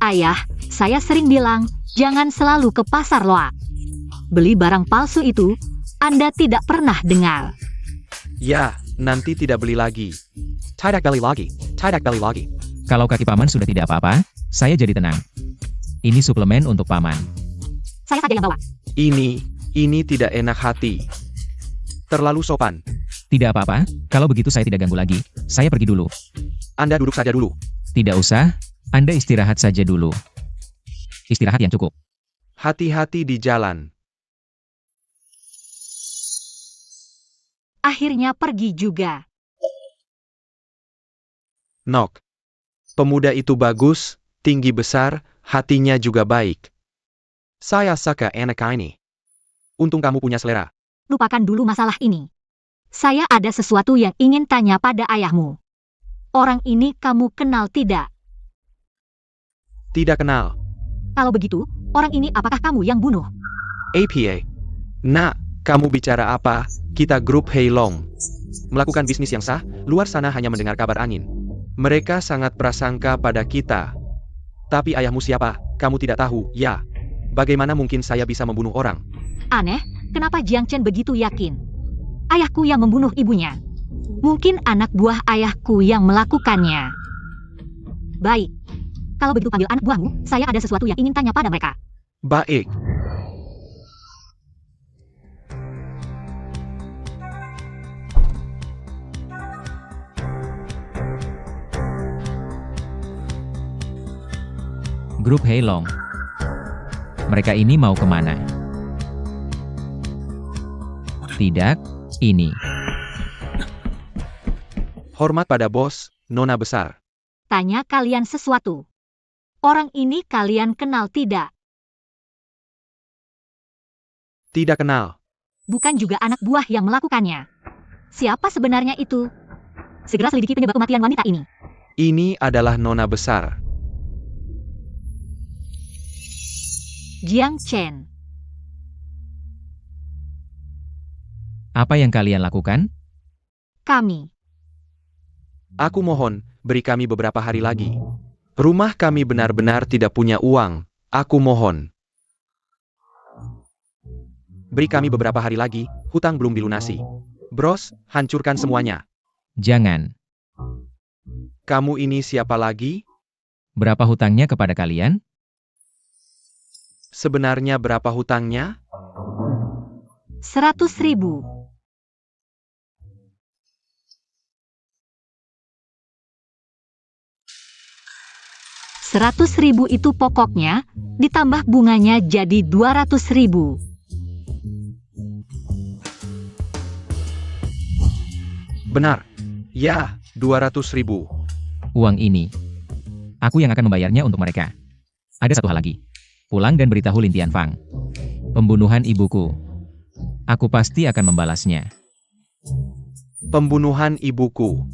Ayah, saya sering bilang, jangan selalu ke pasar loak. Beli barang palsu itu, Anda tidak pernah dengar. Ya, nanti tidak beli lagi. Tidak beli lagi, tidak beli lagi. Kalau kaki paman sudah tidak apa-apa, saya jadi tenang. Ini suplemen untuk paman. Saya saja yang bawa. Ini tidak enak hati. Terlalu sopan. Tidak apa-apa, kalau begitu saya tidak ganggu lagi. Saya pergi dulu. Anda duduk saja dulu. Tidak usah, Anda istirahat saja dulu. Istirahat yang cukup. Hati-hati di jalan. Akhirnya pergi juga. Nok. Pemuda itu bagus, tinggi besar, hatinya juga baik. Saya suka anak ini. Untung kamu punya selera. Lupakan dulu masalah ini. Saya ada sesuatu yang ingin tanya pada ayahmu. Orang ini kamu kenal tidak? Tidak kenal. Kalau begitu, orang ini apakah kamu yang bunuh? APA. Nak, kamu bicara apa? Kita grup Heilong. Melakukan bisnis yang sah, luar sana hanya mendengar kabar angin. Mereka sangat prasangka pada kita. Tapi ayahmu siapa? Kamu tidak tahu, ya? Bagaimana mungkin saya bisa membunuh orang? Aneh, kenapa Jiang Chen begitu yakin? Ayahku yang membunuh ibunya. Mungkin anak buah ayahku yang melakukannya. Baik. Kalau begitu panggil anak buahmu, saya ada sesuatu yang ingin tanya pada mereka. Baik. Grup Heilong. Mereka ini mau kemana? Tidak, ini. Hormat pada bos, nona besar. Tanya kalian sesuatu. Orang ini kalian kenal tidak? Tidak kenal. Bukan juga anak buah yang melakukannya. Siapa sebenarnya itu? Segera selidiki penyebab kematian wanita ini. Ini adalah nona besar. Jiang Chen. Apa yang kalian lakukan? Kami. Aku mohon, beri kami beberapa hari lagi. Rumah kami benar-benar tidak punya uang. Aku mohon. Beri kami beberapa hari lagi, hutang belum dilunasi. Bros, hancurkan semuanya. Jangan. Kamu ini siapa lagi? Berapa hutangnya kepada kalian? Sebenarnya berapa hutangnya? 100.000. 100.000 itu pokoknya, ditambah bunganya jadi 200.000. Benar. Ya, 200.000. Uang ini. Aku yang akan membayarnya untuk mereka. Ada satu hal lagi. Pulang dan beritahu Lin Tianfang. Pembunuhan ibuku. Aku pasti akan membalasnya. Pembunuhan ibuku.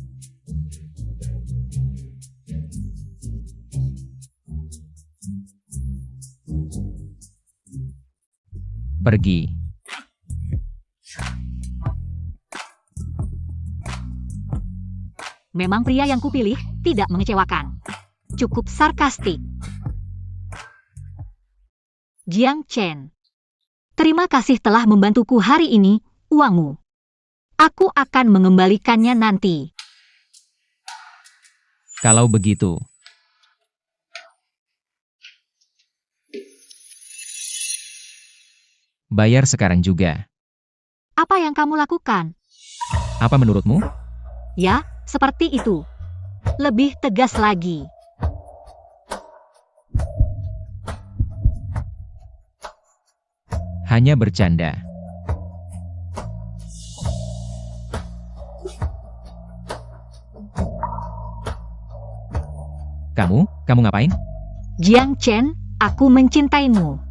Pergi. Memang pria yang kupilih tidak mengecewakan. Cukup sarkastik. Jiang Chen. Terima kasih telah membantuku hari ini, uangmu. Aku akan mengembalikannya nanti. Kalau begitu. Bayar sekarang juga. Apa yang kamu lakukan? Apa menurutmu? Ya, seperti itu. Lebih tegas lagi. Hanya bercanda. Kamu ngapain? Jiang Chen, aku mencintaimu.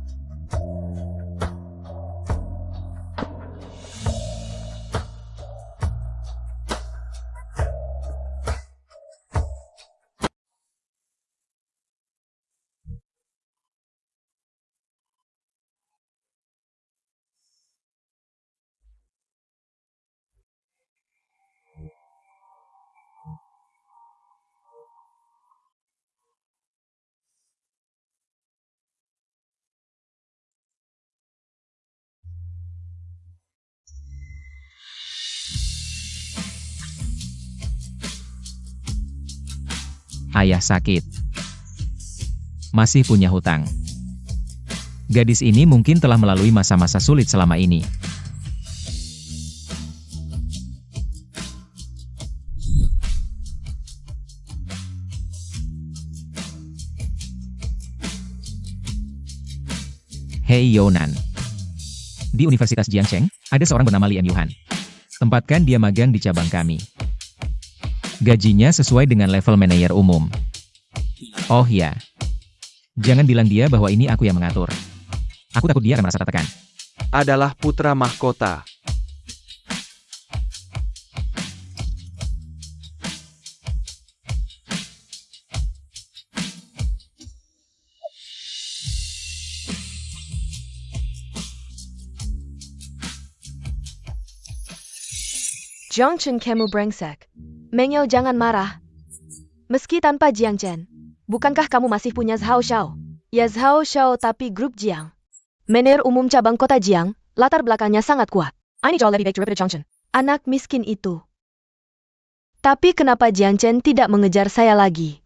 Ayah sakit. Masih punya hutang. Gadis ini mungkin telah melalui masa-masa sulit selama ini. Hei Yonan. Di Universitas Jiangcheng, ada seorang bernama Li Yuhan. Tempatkan dia magang di cabang kami. Gajinya sesuai dengan level manajer umum. Oh ya. Jangan bilang dia bahwa ini aku yang mengatur. Aku takut dia akan merasa tertekan. Adalah putra mahkota. Jiang Chen, kamu brengsek. Mengyao, jangan marah. Meski tanpa Jiang Chen, bukankah kamu masih punya Zhao Xiao? Ya Zhao Xiao tapi grup Jiang. Manajer umum cabang kota Jiang, latar belakangnya sangat kuat. Ini jauh lebih baik daripada Jiang Chen. Anak miskin itu. Tapi kenapa Jiang Chen tidak mengejar saya lagi?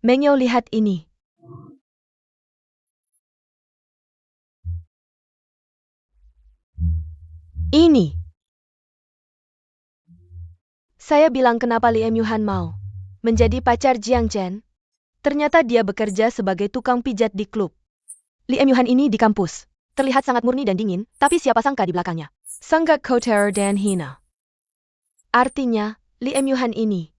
Mengyao, lihat ini. Ini. Saya bilang kenapa Li Yuhan mau menjadi pacar Jiang Chen. Ternyata dia bekerja sebagai tukang pijat di klub. Li Yuhan ini di kampus. Terlihat sangat murni dan dingin, tapi siapa sangka di belakangnya sangat kotor dan hina. Artinya, Li Yuhan ini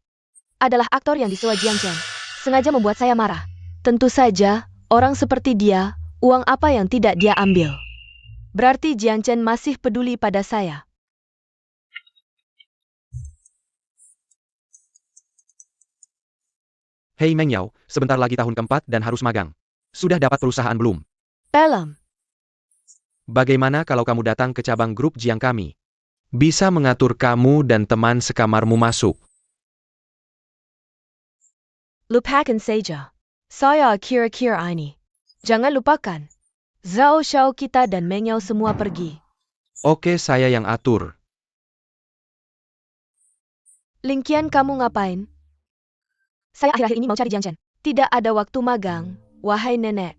adalah aktor yang disewa Jiang Chen. Sengaja membuat saya marah. Tentu saja, orang seperti dia, uang apa yang tidak dia ambil. Berarti Jiang Chen masih peduli pada saya. Hei Meng Yao, sebentar lagi tahun keempat dan harus magang. Sudah dapat perusahaan belum? Belum. Bagaimana kalau kamu datang ke cabang grup Jiang kami? Bisa mengatur kamu dan teman sekamarmu masuk. Lupakan saja. Saya kira-kira ini. Jangan lupakan. Zhao Xiao kita dan Meng Yao semua pergi. Oke, saya yang atur. Lingkian kamu ngapain? Saya akhir-akhir ini mau cari Jiang Chen. Tidak ada waktu magang, wahai nenek.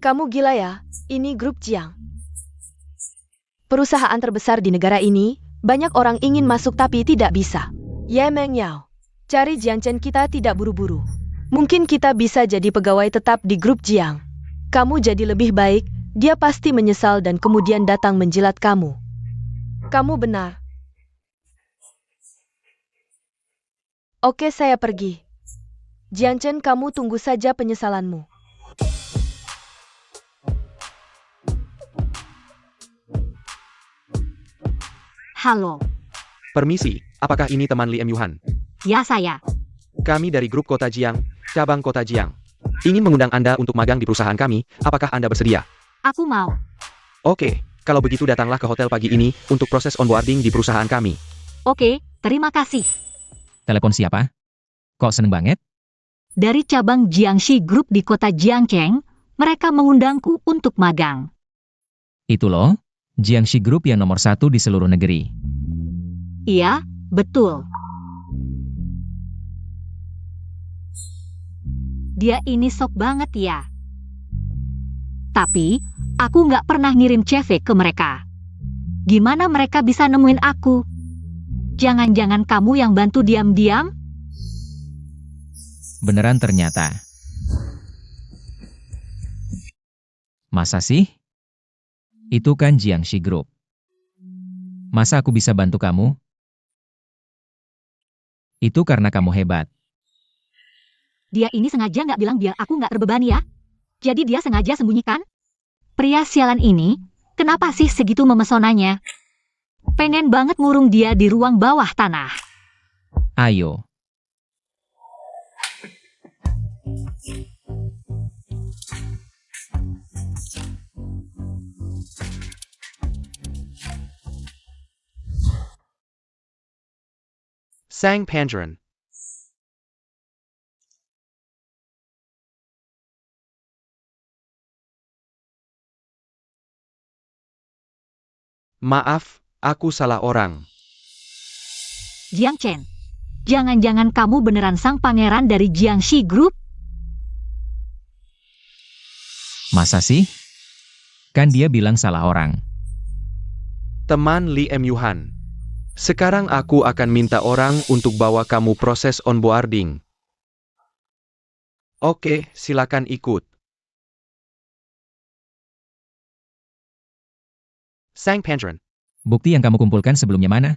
Kamu gila ya, ini grup Jiang. Perusahaan terbesar di negara ini, banyak orang ingin masuk tapi tidak bisa. Ya Meng Yao, cari Jiang Chen kita tidak buru-buru. Mungkin kita bisa jadi pegawai tetap di grup Jiang. Kamu jadi lebih baik, dia pasti menyesal dan kemudian datang menjilat kamu. Kamu benar. Oke, saya pergi. Jiang Chen, kamu tunggu saja penyesalanmu. Halo. Permisi, apakah ini teman Li Yuhan? Ya saya. Kami dari grup Kota Jiang, cabang Kota Jiang. Ingin mengundang Anda untuk magang di perusahaan kami, apakah Anda bersedia? Aku mau. Oke, kalau begitu datanglah ke hotel pagi ini untuk proses onboarding di perusahaan kami. Oke, terima kasih. Telepon siapa? Kok seneng banget? Dari cabang Jiangxi Group di kota Jiangcheng, mereka mengundangku untuk magang. Itu loh, Jiangxi Group yang nomor 1 di seluruh negeri. Iya, betul. Dia ini sok banget ya. Tapi, aku nggak pernah ngirim CV ke mereka. Gimana mereka bisa nemuin aku? Jangan-jangan kamu yang bantu diam-diam? Beneran ternyata. Masa sih? Itu kan Jiangxi Group. Masa aku bisa bantu kamu? Itu karena kamu hebat. Dia ini sengaja nggak bilang biar aku nggak terbebani ya. Jadi dia sengaja sembunyikan? Pria sialan ini, kenapa sih segitu memesonanya? Pengen banget ngurung dia di ruang bawah tanah. Ayo. Sang Pangeran. Maaf, aku salah orang. Jiang Chen, jangan-jangan kamu beneran sang pangeran dari Jiangxi Group? Masa sih? Kan dia bilang salah orang. Teman Li Yuhan. Sekarang aku akan minta orang untuk bawa kamu proses onboarding. Oke, silakan ikut. Sang Pangeran. Bukti yang kamu kumpulkan sebelumnya mana?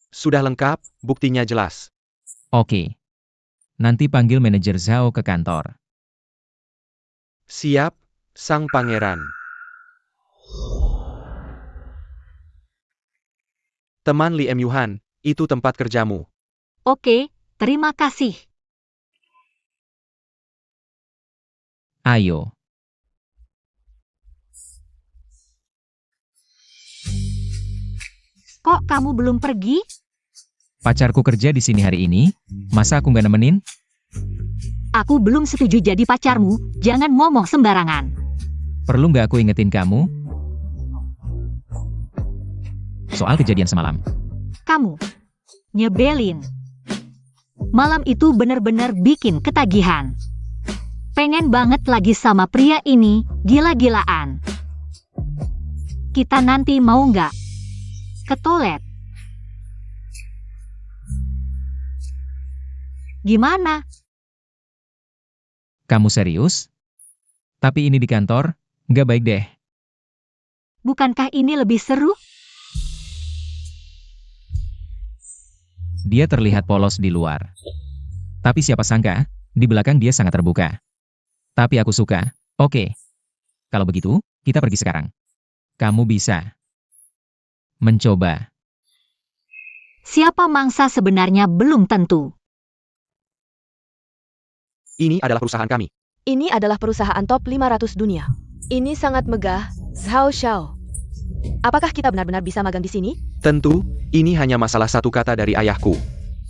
Sudah lengkap, buktinya jelas. Oke. Nanti panggil manajer Zhao ke kantor. Siap, Sang Pangeran. Teman Li Yuhan, itu tempat kerjamu. Oke, terima kasih. Ayo. Kok kamu belum pergi? Pacarku kerja di sini hari ini, masa aku nggak nemenin? Aku belum setuju jadi pacarmu, jangan ngomong sembarangan. Perlu nggak aku ingetin kamu? Soal kejadian semalam. Kamu nyebelin. Malam itu bener-bener bikin ketagihan. Pengen banget lagi sama pria ini, gila-gilaan. Kita nanti mau nggak ke toilet? Gimana? Kamu serius? Tapi ini di kantor, nggak baik deh. Bukankah ini lebih seru? Dia terlihat polos di luar. Tapi siapa sangka, di belakang dia sangat terbuka. Tapi aku suka. Oke. Kalau begitu, kita pergi sekarang. Kamu bisa mencoba. Siapa mangsa sebenarnya belum tentu. Ini adalah perusahaan kami. Ini adalah perusahaan top 500 dunia. Ini sangat megah, Zhao Xiao. Apakah kita benar-benar bisa magang di sini? Tentu, ini hanya masalah satu kata dari ayahku.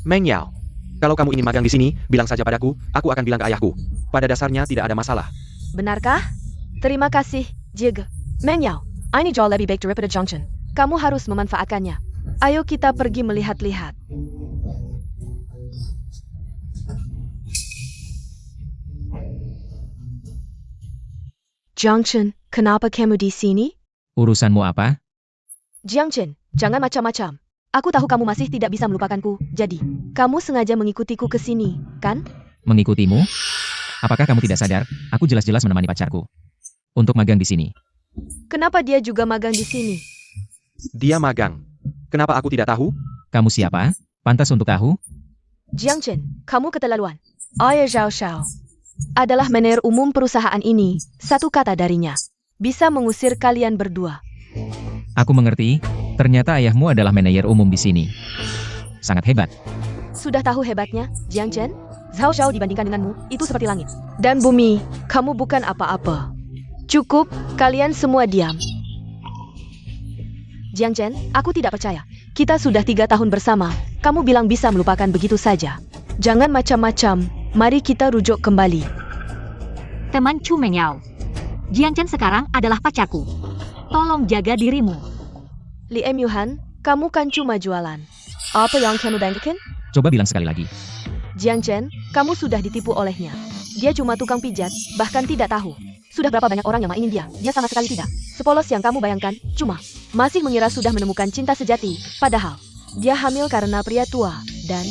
Meng Yao. Kalau kamu ingin magang di sini, bilang saja padaku, aku akan bilang ke ayahku. Pada dasarnya tidak ada masalah. Benarkah? Terima kasih, Jig. Meng Yao, ini jauh lebih baik daripada Junction. Kamu harus memanfaatkannya. Ayo kita pergi melihat-lihat. Junction, kenapa kamu di sini? Urusanmu apa? Jiangchen, jangan macam-macam. Aku tahu kamu masih tidak bisa melupakanku, jadi kamu sengaja mengikutiku ke sini, kan? Mengikutimu? Apakah kamu tidak sadar? Aku jelas-jelas menemani pacarku untuk magang di sini. Kenapa dia juga magang di sini? Dia magang. Kenapa aku tidak tahu? Kamu siapa? Pantas untuk tahu? Jiangchen, kamu keterlaluan. Ayah Zhao Xiao adalah manajer umum perusahaan ini, satu kata darinya bisa mengusir kalian berdua. Aku mengerti. Ternyata ayahmu adalah manajer umum di sini. Sangat hebat. Sudah tahu hebatnya, Jiangchen? Zhao Xiao dibandingkan denganmu, itu seperti langit dan bumi. Kamu bukan apa-apa. Cukup, kalian semua diam. Jiangchen, aku tidak percaya. Kita sudah 3 tahun bersama. Kamu bilang bisa melupakan begitu saja. Jangan macam-macam. Mari kita rujuk kembali. Teman Chu Mengyao. Jiangchen sekarang adalah pacarku. Tolong jaga dirimu. Li Emyuhan, kamu kan cuma jualan. Apa yang kamu banggakan? Coba bilang sekali lagi. Jiangchen, kamu sudah ditipu olehnya. Dia cuma tukang pijat, bahkan tidak tahu. Sudah berapa banyak orang yang mainin dia, dia sama sekali tidak. Sepolos yang kamu bayangkan, cuma masih mengira sudah menemukan cinta sejati, padahal dia hamil karena pria tua, dan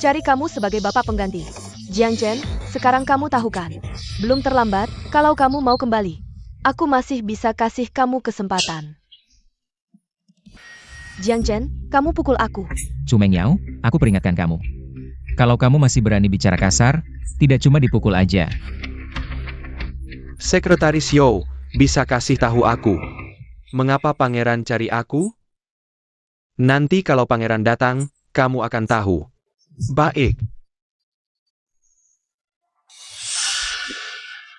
cari kamu sebagai bapak pengganti. Jiangchen, sekarang kamu tahu kan? Belum terlambat, kalau kamu mau kembali. Aku masih bisa kasih kamu kesempatan. Jiangchen, kamu pukul aku. Chu Mengyao, aku peringatkan kamu. Kalau kamu masih berani bicara kasar, tidak cuma dipukul aja. Sekretaris Yo, bisa kasih tahu aku. Mengapa pangeran cari aku? Nanti kalau pangeran datang, kamu akan tahu. Baik.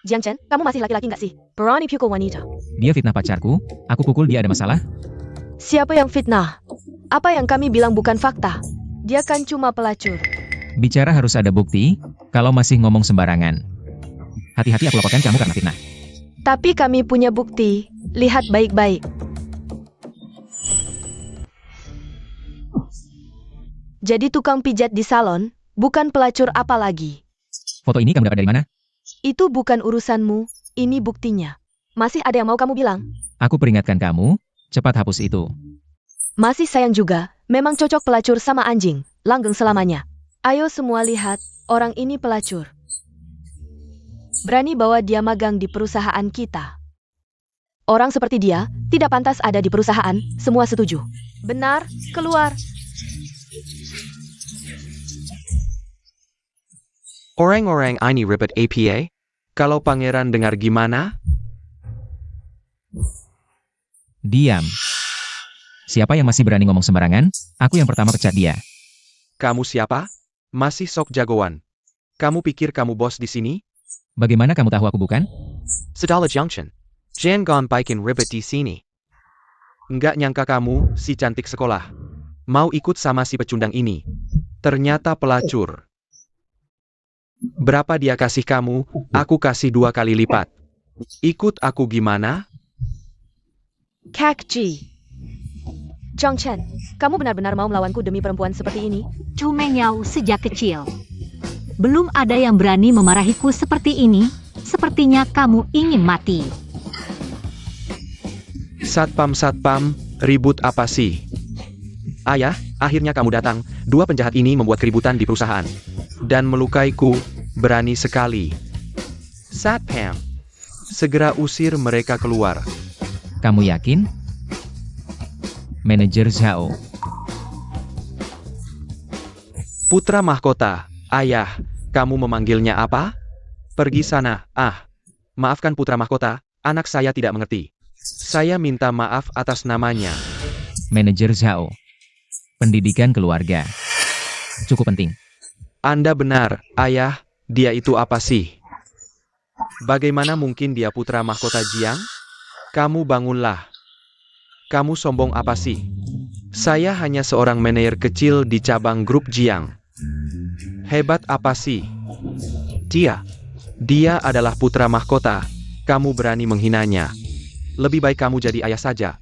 Jiangchen, kamu masih laki-laki nggak sih? Berani pukul wanita. Dia fitnah pacarku, aku pukul dia ada masalah? Siapa yang fitnah? Apa yang kami bilang bukan fakta. Dia kan cuma pelacur. Bicara harus ada bukti, kalau masih ngomong sembarangan. Hati-hati aku laporkan kamu karena fitnah. Tapi kami punya bukti. Lihat baik-baik. Jadi tukang pijat di salon, bukan pelacur apa lagi. Foto ini kamu dapat dari mana? Itu bukan urusanmu, ini buktinya. Masih ada yang mau kamu bilang? Aku peringatkan kamu, cepat hapus itu. Masih sayang juga, memang cocok pelacur sama anjing, langgeng selamanya. Ayo semua lihat, orang ini pelacur. Berani bawa dia magang di perusahaan kita. Orang seperti dia, tidak pantas ada di perusahaan, semua setuju. Benar, keluar. Orang-orang ini ribet APA? Kalau pangeran dengar gimana? Diam. Siapa yang masih berani ngomong sembarangan? Aku yang pertama pecat dia. Kamu siapa? Masih sok jagoan. Kamu pikir kamu bos di sini? Bagaimana kamu tahu aku bukan? Sedala Junction. Jangan bikin ribet di sini. Nggak nyangka kamu, si cantik sekolah. Mau ikut sama si pecundang ini. Ternyata pelacur. Berapa dia kasih kamu? Aku kasih 2 kali lipat. Ikut aku gimana? Kak Ji. Zhongchen, kamu benar-benar mau melawanku demi perempuan seperti ini? Chu Mengyao sejak kecil. Belum ada yang berani memarahiku seperti ini. Sepertinya kamu ingin mati. Satpam, ribut apa sih? Ayah, akhirnya kamu datang. 2 penjahat ini membuat keributan di perusahaan. Dan melukaiku, berani sekali. Satpam, segera usir mereka keluar. Kamu yakin? Manajer Zhao. Putra mahkota, ayah, kamu memanggilnya apa? Pergi sana, maafkan putra mahkota, anak saya tidak mengerti. Saya minta maaf atas namanya. Manajer Zhao. Pendidikan keluarga. Cukup penting. Anda benar, ayah, Dia itu apa sih? Bagaimana mungkin dia putra mahkota Jiang? Kamu bangunlah. Kamu sombong apa sih? Saya hanya seorang manajer kecil di cabang grup Jiang. Hebat apa sih? Dia adalah putra mahkota. Kamu berani menghinanya. Lebih baik kamu jadi ayah saja.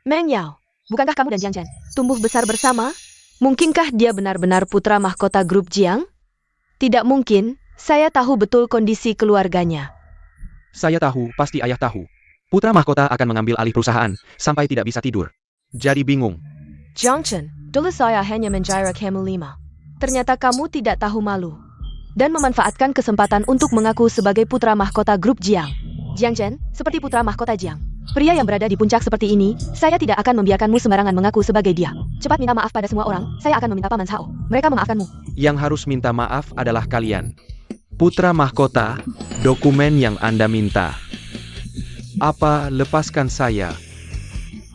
Meng Yao, bukankah kamu dan Jiang Chen tumbuh besar bersama? Mungkinkah dia benar-benar putra mahkota grup Jiang? Tidak mungkin, saya tahu betul kondisi keluarganya. Saya tahu, pasti ayah tahu. Putra mahkota akan mengambil alih perusahaan, sampai tidak bisa tidur. Jadi bingung. Jiang Chen, dulu saya hanya menjara kamu 5. Ternyata kamu tidak tahu malu. Dan memanfaatkan kesempatan untuk mengaku sebagai putra mahkota grup Jiang. Jiang Chen, seperti putra mahkota Jiang. Pria yang berada di puncak seperti ini, saya tidak akan membiarkanmu sembarangan mengaku sebagai dia. Cepat minta maaf pada semua orang, saya akan meminta Paman Sao. Mereka memaafkanmu. Yang harus minta maaf adalah kalian. Putra mahkota, dokumen yang Anda minta. Apa, lepaskan saya.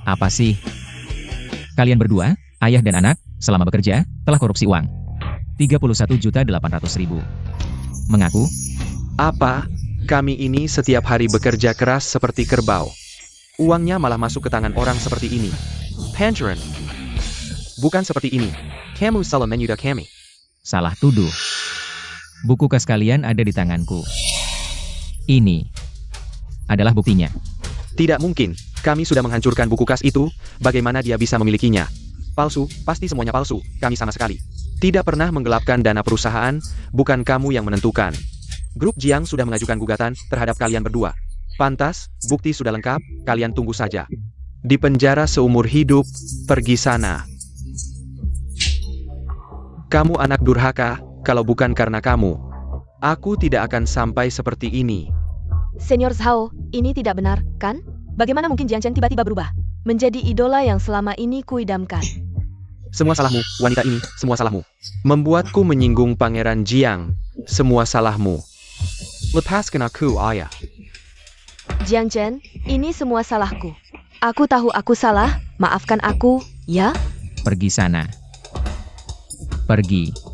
Apa sih? Kalian berdua, ayah dan anak, selama bekerja, telah korupsi uang. 31.800.000. Mengaku? Apa? Kami ini setiap hari bekerja keras seperti kerbau. Uangnya malah masuk ke tangan orang seperti ini. Pangeran. Bukan seperti ini. Kamu salah menyudah kami. Salah tuduh. Buku kas kalian ada di tanganku. Ini adalah buktinya. Tidak mungkin. Kami sudah menghancurkan buku kas itu. Bagaimana dia bisa memilikinya? Palsu, pasti semuanya palsu. Kami sama sekali tidak pernah menggelapkan dana perusahaan. Bukan kamu yang menentukan. Grup Jiang sudah mengajukan gugatan terhadap kalian berdua. Pantas, bukti sudah lengkap. Kalian tunggu saja. Di penjara seumur hidup. Pergi sana. Kamu anak durhaka. Kalau bukan karena kamu, aku tidak akan sampai seperti ini. Senior Zhao, ini tidak benar, kan? Bagaimana mungkin Jiang Chen tiba-tiba berubah? Menjadi idola yang selama ini kuidamkan. Semua salahmu, wanita ini, semua salahmu. Membuatku menyinggung Pangeran Jiang. Semua salahmu. Lepaskan aku, ayah. Jiang Chen, ini semua salahku. Aku tahu aku salah, maafkan aku, ya? Pergi sana. Pergi.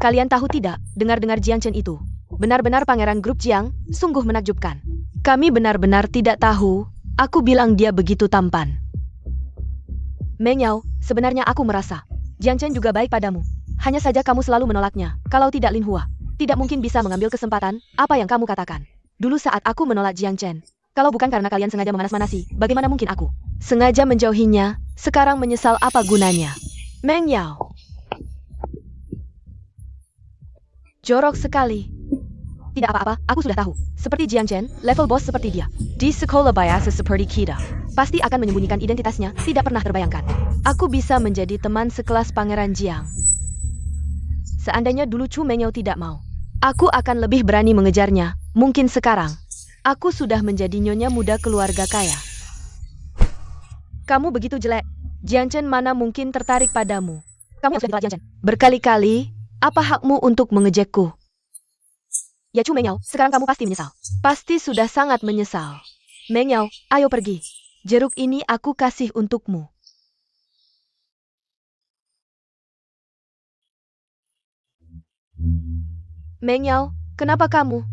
Kalian tahu tidak, dengar-dengar Jiang Chen itu. Benar-benar pangeran grup Jiang, sungguh menakjubkan. Kami benar-benar tidak tahu, aku bilang dia begitu tampan. Meng Yao, sebenarnya aku merasa, Jiang Chen juga baik padamu. Hanya saja kamu selalu menolaknya, kalau tidak Lin Hua. Tidak mungkin bisa mengambil kesempatan, apa yang kamu katakan. Dulu saat aku menolak Jiang Chen, kalau bukan karena kalian sengaja memanas-manasi, bagaimana mungkin aku sengaja menjauhinya, sekarang menyesal apa gunanya. Meng Yao. Jorok sekali. Tidak apa-apa, aku sudah tahu. Seperti Jiang Chen, level bos seperti dia. Di sekolah biasa seperti kita. Pasti akan menyembunyikan identitasnya, tidak pernah terbayangkan. Aku bisa menjadi teman sekelas Pangeran Jiang. Seandainya dulu Chu Mengyao tidak mau, aku akan lebih berani mengejarnya. Mungkin sekarang, aku sudah menjadi nyonya muda keluarga kaya. Kamu begitu jelek. Jiang Chen mana mungkin tertarik padamu. Kamu yang sudah ditolak Jiang Chen berkali-kali. Apa hakmu untuk mengejekku? Ya Chu Mengyao, sekarang kamu pasti menyesal. Pasti sudah sangat menyesal. Mengyao, ayo pergi. Jeruk ini aku kasih untukmu. Mengyao, kenapa kamu?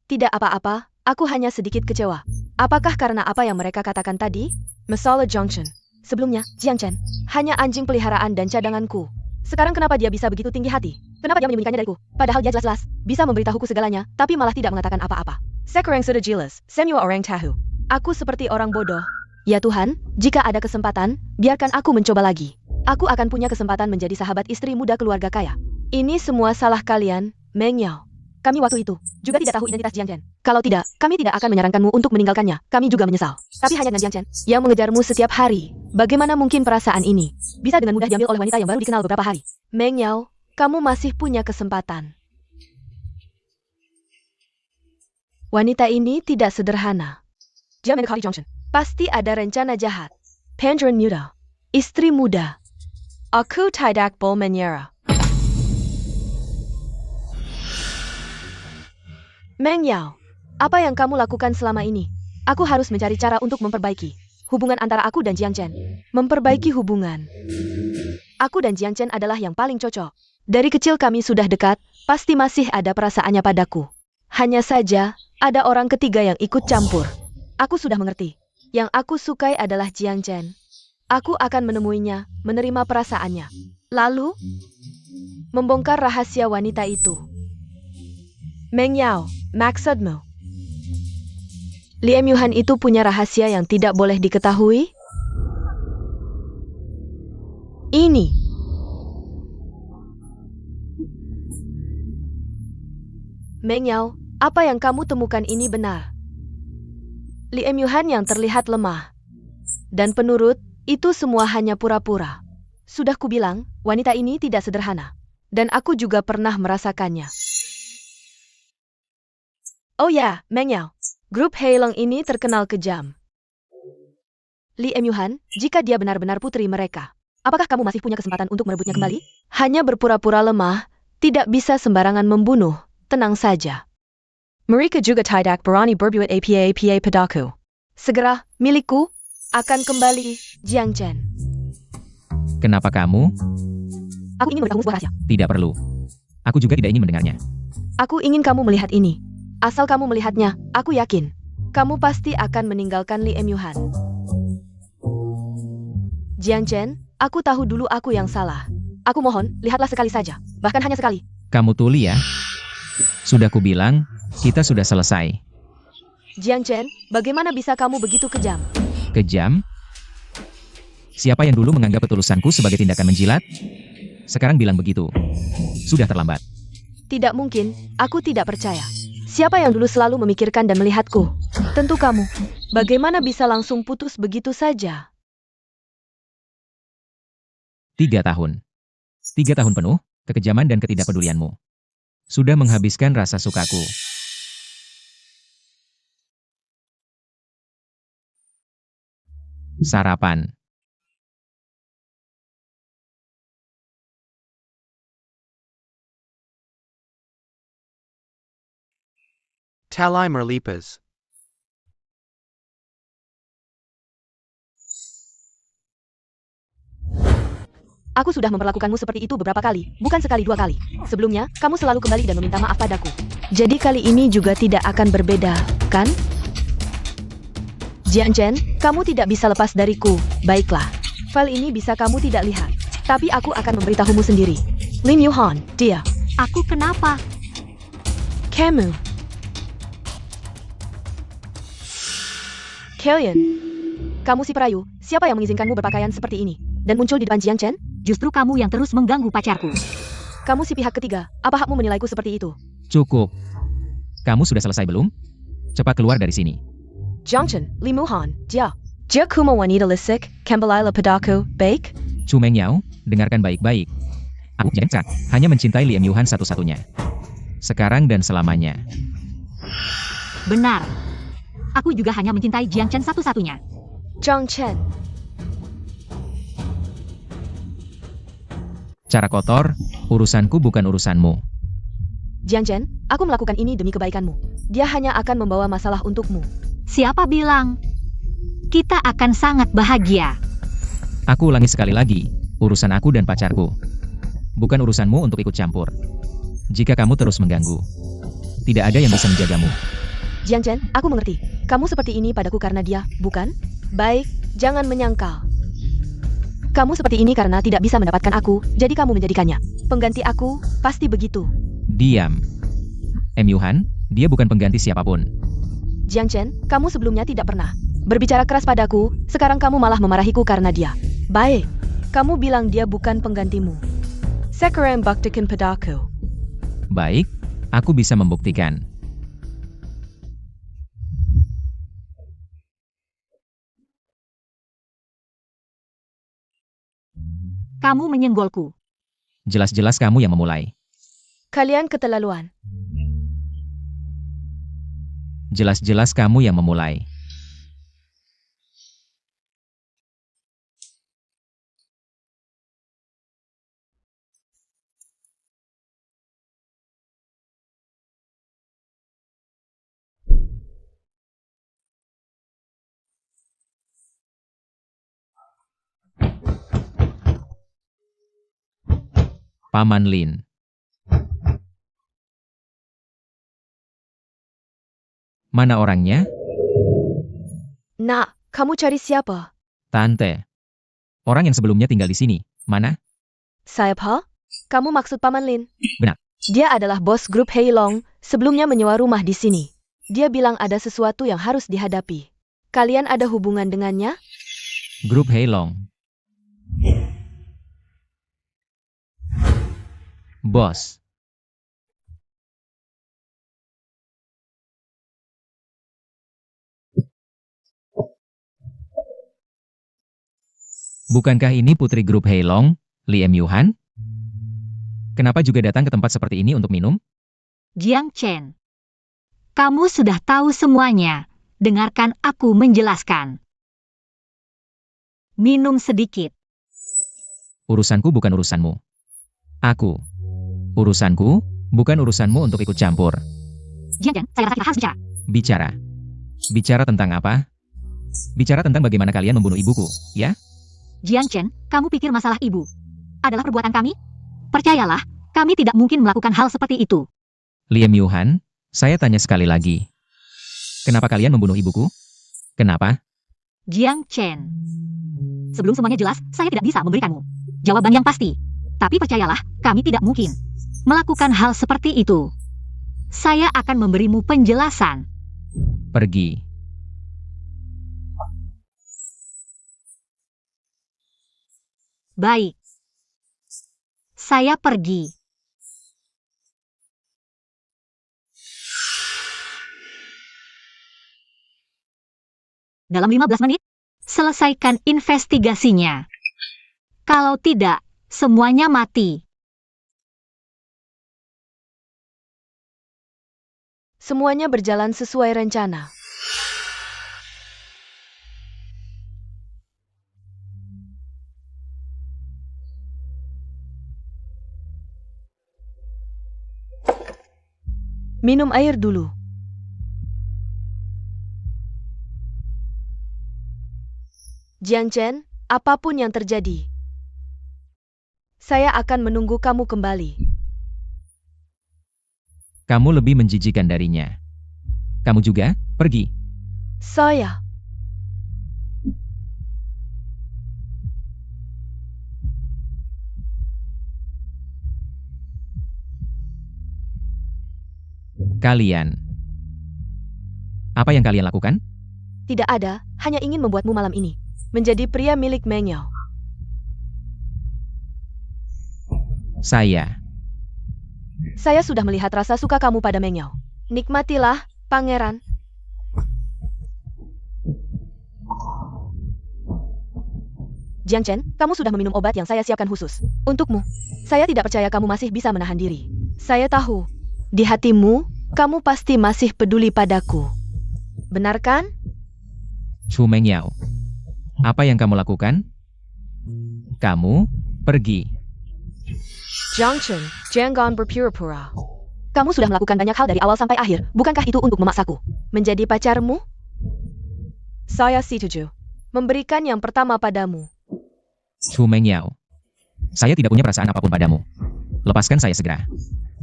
Tidak apa-apa, aku hanya sedikit kecewa. Apakah karena apa yang mereka katakan tadi? Masalah Junction. Sebelumnya, Jiang Chen, hanya anjing peliharaan dan cadanganku. Sekarang kenapa dia bisa begitu tinggi hati? Kenapa dia menyembunyikannya dariku? Padahal dia jelas-jelas bisa memberitahuku segalanya, tapi malah tidak mengatakan apa-apa. Sekarang sudah jelas, semua orang tahu. Aku seperti orang bodoh. Ya Tuhan, jika ada kesempatan, biarkan aku mencoba lagi. Aku akan punya kesempatan menjadi sahabat istri muda keluarga kaya. Ini semua salah kalian, Meng Yao. Kami waktu itu juga tidak tahu identitas Jiang Chen. Kalau tidak, kami tidak akan menyarankanmu untuk meninggalkannya. Kami juga menyesal. Tapi hanya dengan Jiang Chen yang mengejarmu setiap hari. Bagaimana mungkin perasaan ini bisa dengan mudah diambil oleh wanita yang baru dikenal beberapa hari? Meng Yao, kamu masih punya kesempatan. Wanita ini tidak sederhana. Dia mendekati Junction. Pasti ada rencana jahat. Pangeran muda. Istri muda. Aku tidak boleh menyerah. Meng Yao, apa yang kamu lakukan selama ini? Aku harus mencari cara untuk memperbaiki hubungan antara aku dan Jiang Chen. Memperbaiki hubungan. Aku dan Jiang Chen adalah yang paling cocok. Dari kecil kami sudah dekat, pasti masih ada perasaannya padaku. Hanya saja, ada orang ketiga yang ikut campur. Aku sudah mengerti. Yang aku sukai adalah Jiang Chen. Aku akan menemuinya, menerima perasaannya. Lalu, membongkar rahasia wanita itu. Meng Yao, maksudmu? Liam Yuhan itu punya rahasia yang tidak boleh diketahui? Ini. Meng Yao, apa yang kamu temukan ini benar? Liam Yuhan yang terlihat lemah. Dan penurut, itu semua hanya pura-pura. Sudah kubilang, wanita ini tidak sederhana. Dan aku juga pernah merasakannya. Oh ya, Meng Yao. Grup Heilong ini terkenal kejam. Liam Yuhan, jika dia benar-benar putri mereka, apakah kamu masih punya kesempatan untuk merebutnya kembali? Hanya berpura-pura lemah, tidak bisa sembarangan membunuh. Tenang saja. Mereka juga tidak berani berbuat apa-apa padaku. Segera, milikku, akan kembali, Jiang Chen. Kenapa kamu? Aku ingin memberitahumu sebuah rahasia. Tidak perlu. Aku juga tidak ingin mendengarnya. Aku ingin kamu melihat ini. Asal kamu melihatnya, aku yakin. Kamu pasti akan meninggalkan Liam Yuhan. Jiang Chen, aku tahu dulu aku yang salah. Aku mohon, lihatlah sekali saja. Bahkan hanya sekali. Kamu tuli ya? Sudah kubilang, kita sudah selesai. Jiang Chen, bagaimana bisa kamu begitu kejam? Kejam? Siapa yang dulu menganggap ketulusanku sebagai tindakan menjilat? Sekarang bilang begitu. Sudah terlambat. Tidak mungkin, aku tidak percaya. Siapa yang dulu selalu memikirkan dan melihatku? Tentu kamu. Bagaimana bisa langsung putus begitu saja? 3 tahun. 3 tahun penuh, kekejaman dan ketidakpedulianmu. Sudah menghabiskan rasa sukaku. Sarapan. Talai Merlipas. Aku sudah memperlakukanmu seperti itu beberapa kali, bukan sekali 2 kali. Sebelumnya, kamu selalu kembali dan meminta maaf padaku. Jadi kali ini juga tidak akan berbeda, kan? Jiang Chen, kamu tidak bisa lepas dariku. Baiklah. File ini bisa kamu tidak lihat. Tapi aku akan memberitahumu sendiri. Lim Yuhan, dia. Aku kenapa? Kamu. Kalian. Kamu si perayu, siapa yang mengizinkanmu berpakaian seperti ini? Dan muncul di depan Jiang Chen? Justru kamu yang terus mengganggu pacarku. Kamu si pihak ketiga, apa hakmu menilaiku seperti itu? Cukup. Kamu sudah selesai belum? Cepat keluar dari sini. Jiang Chen, Lim Yuhan, dia. Dia kuma wanita lisik, kembalilah padaku, baik? Chu Meng Yao, dengarkan baik-baik. Aku Jiang Chen hanya mencintai Liam Yuhan satu-satunya. Sekarang dan selamanya. Benar. Aku juga hanya mencintai Jiang Chen satu-satunya. Jiang Chen. Cara kotor, urusanku bukan urusanmu. Jiang Chen, aku melakukan ini demi kebaikanmu. Dia hanya akan membawa masalah untukmu. Siapa bilang? Kita akan sangat bahagia. Aku ulangi sekali lagi, urusan aku dan pacarku. Bukan urusanmu untuk ikut campur. Jika kamu terus mengganggu, tidak ada yang bisa menjagamu. Jiang Chen, aku mengerti. Kamu seperti ini padaku karena dia, bukan? Baik, jangan menyangkal. Kamu seperti ini karena tidak bisa mendapatkan aku, jadi kamu menjadikannya pengganti aku, pasti begitu. Diam. Yuhan, dia bukan pengganti siapapun. Jiang Chen, kamu sebelumnya tidak pernah berbicara keras padaku, sekarang kamu malah memarahiku karena dia. Baik, kamu bilang dia bukan penggantimu. Sekarang buktikan padaku. Baik, aku bisa membuktikan. Kamu menyenggolku. Jelas-jelas kamu yang memulai. Kalian keterlaluan. Jelas-jelas kamu yang memulai. Paman Lin. Mana orangnya? Nak, kamu cari siapa? Tante. Orang yang sebelumnya tinggal di sini. Mana? Siapa? Kamu maksud Paman Lin? Benar. Dia adalah bos grup Heilong, sebelumnya menyewa rumah di sini. Dia bilang ada sesuatu yang harus dihadapi. Kalian ada hubungan dengannya? Grup Heilong. Bos. Bukankah ini putri grup Heilong, Lim Yuhan? Kenapa juga datang ke tempat seperti ini untuk minum? Jiang Chen. Kamu sudah tahu semuanya. Dengarkan aku menjelaskan. Minum sedikit. Urusanku bukan urusanmu. Aku. Urusanku, bukan urusanmu untuk ikut campur. Jiang Chen, saya rasa kita harus bicara. Bicara. Bicara tentang apa? Bicara tentang bagaimana kalian membunuh ibuku, ya? Jiang Chen, kamu pikir masalah ibu adalah perbuatan kami? Percayalah, kami tidak mungkin melakukan hal seperti itu. Lim Yuhan, saya tanya sekali lagi. Kenapa kalian membunuh ibuku? Kenapa? Jiang Chen. Sebelum semuanya jelas, saya tidak bisa memberikanmu jawaban yang pasti. Tapi percayalah, kami tidak mungkin melakukan hal seperti itu. Saya akan memberimu penjelasan. Pergi. Baik. Saya pergi. Dalam 15 menit, selesaikan investigasinya. Kalau tidak, semuanya mati. Semuanya berjalan sesuai rencana. Minum air dulu. Jiang Chen, apapun yang terjadi, saya akan menunggu kamu kembali. Kamu lebih menjijikan darinya. Kamu juga, pergi. Saya. Kalian. Apa yang kalian lakukan? Tidak ada, hanya ingin membuatmu malam ini menjadi pria milik Meng Yao. Saya. Saya sudah melihat rasa suka kamu pada Meng Yao. Nikmatilah, pangeran. Jiang Chen, kamu sudah meminum obat yang saya siapkan khusus untukmu. Saya tidak percaya kamu masih bisa menahan diri. Saya tahu, di hatimu, kamu pasti masih peduli padaku. Benar kan? Chu Meng Yao. Apa yang kamu lakukan? Kamu, pergi. Jiang Chen, jangan berpura-pura. Kamu sudah melakukan banyak hal dari awal sampai akhir. Bukankah itu untuk memaksaku menjadi pacarmu? Saya setuju. Memberikan yang pertama padamu. Chu Meng Yao. Saya tidak punya perasaan apapun padamu. Lepaskan saya segera.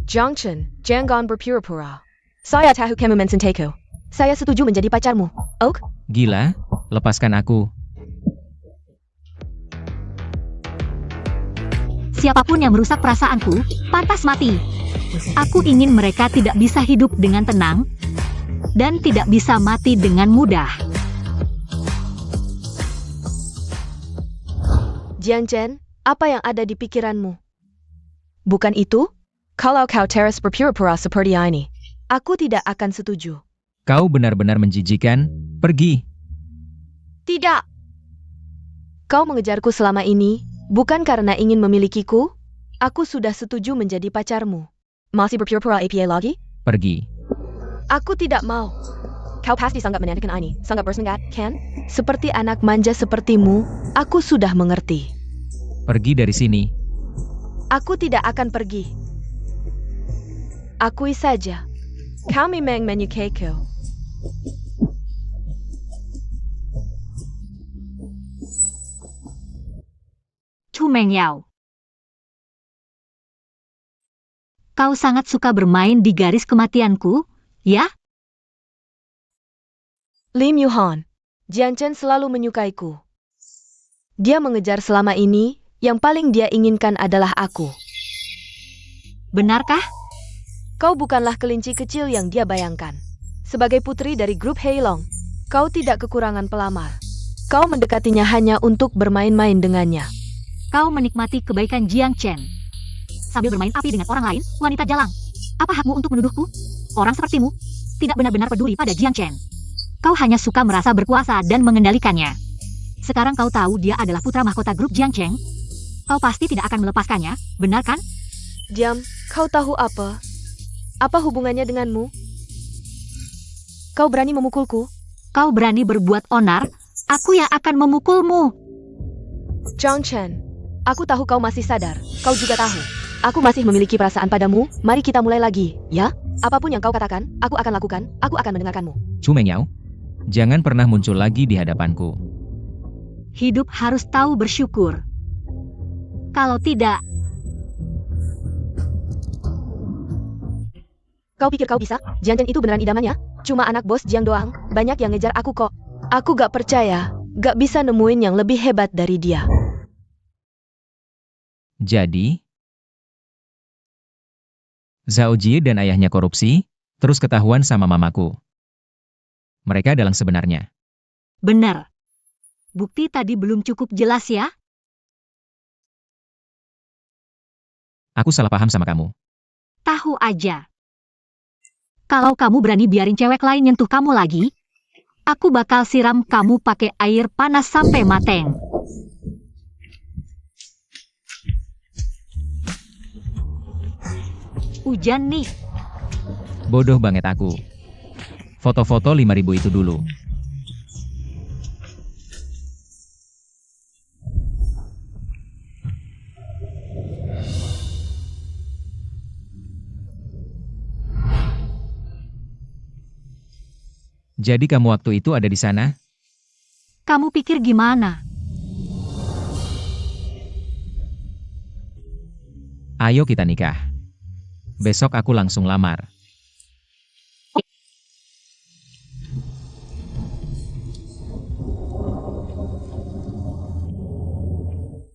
Jiang Chen, jangan berpura-pura. Saya tahu kamu mencintaiku. Saya setuju menjadi pacarmu. Oak? Gila, lepaskan aku. Siapapun yang merusak perasaanku, pantas mati. Aku ingin mereka tidak bisa hidup dengan tenang dan tidak bisa mati dengan mudah. Jiang Chen, apa yang ada di pikiranmu? Bukan itu? Kalau kau terus berpura-pura seperti ini, aku tidak akan setuju. Kau benar-benar menjijikan. Pergi. Tidak. Kau mengejarku selama ini, bukan karena ingin memilikiku. Aku sudah setuju menjadi pacarmu. Masih berpura-pura APA lagi? Pergi. Aku tidak mau. Kau pasti sangat menantikan ini, sangat bersemangat, kan? Seperti anak manja sepertimu, aku sudah mengerti. Pergi dari sini. Aku tidak akan pergi. Akui saja. Kau memang menyukaiku. Chu Meng Yao. Kau sangat suka bermain di garis kematianku, ya? Lim Yuhon, Jiang Chen selalu menyukaiku. Dia mengejar selama ini, yang paling dia inginkan adalah aku. Benarkah? Kau bukanlah kelinci kecil yang dia bayangkan. Sebagai putri dari grup Heilong, kau tidak kekurangan pelamar. Kau mendekatinya hanya untuk bermain-main dengannya. Kau menikmati kebaikan Jiang Chen. Sambil bermain api dengan orang lain, wanita jalang. Apa hakmu untuk menuduhku? Orang sepertimu tidak benar-benar peduli pada Jiang Chen. Kau hanya suka merasa berkuasa dan mengendalikannya. Sekarang kau tahu dia adalah putra mahkota grup Jiang Chen. Kau pasti tidak akan melepaskannya, benar kan? Diam, kau tahu apa? Apa hubungannya denganmu? Kau berani memukulku? Kau berani berbuat onar, aku yang akan memukulmu. Jiang Chen, aku tahu kau masih sadar. Kau juga tahu. Aku masih memiliki perasaan padamu. Mari kita mulai lagi, ya? Apapun yang kau katakan, aku akan lakukan. Aku akan mendengarkanmu. Chu Mengyao, jangan pernah muncul lagi di hadapanku. Hidup harus tahu bersyukur. Kalau tidak, Kau pikir kau bisa? Jiang Chen itu beneran idamannya? Cuma anak bos Jiang doang. Banyak yang ngejar aku kok. Aku gak percaya. Gak bisa nemuin yang lebih hebat dari dia. Jadi, Zhao Jie dan ayahnya korupsi, terus ketahuan sama mamaku. Mereka dalang sebenarnya. benar. Bukti tadi belum cukup jelas ya? Aku salah paham sama kamu. Tahu aja. Kalau kamu berani biarin cewek lain nyentuh kamu lagi, aku bakal siram kamu pakai air panas sampai mateng. Hujan nih. Bodoh banget aku. Foto-foto 5.000 itu dulu. Jadi kamu waktu itu ada di sana? Kamu pikir gimana? Ayo kita nikah. Besok aku langsung lamar.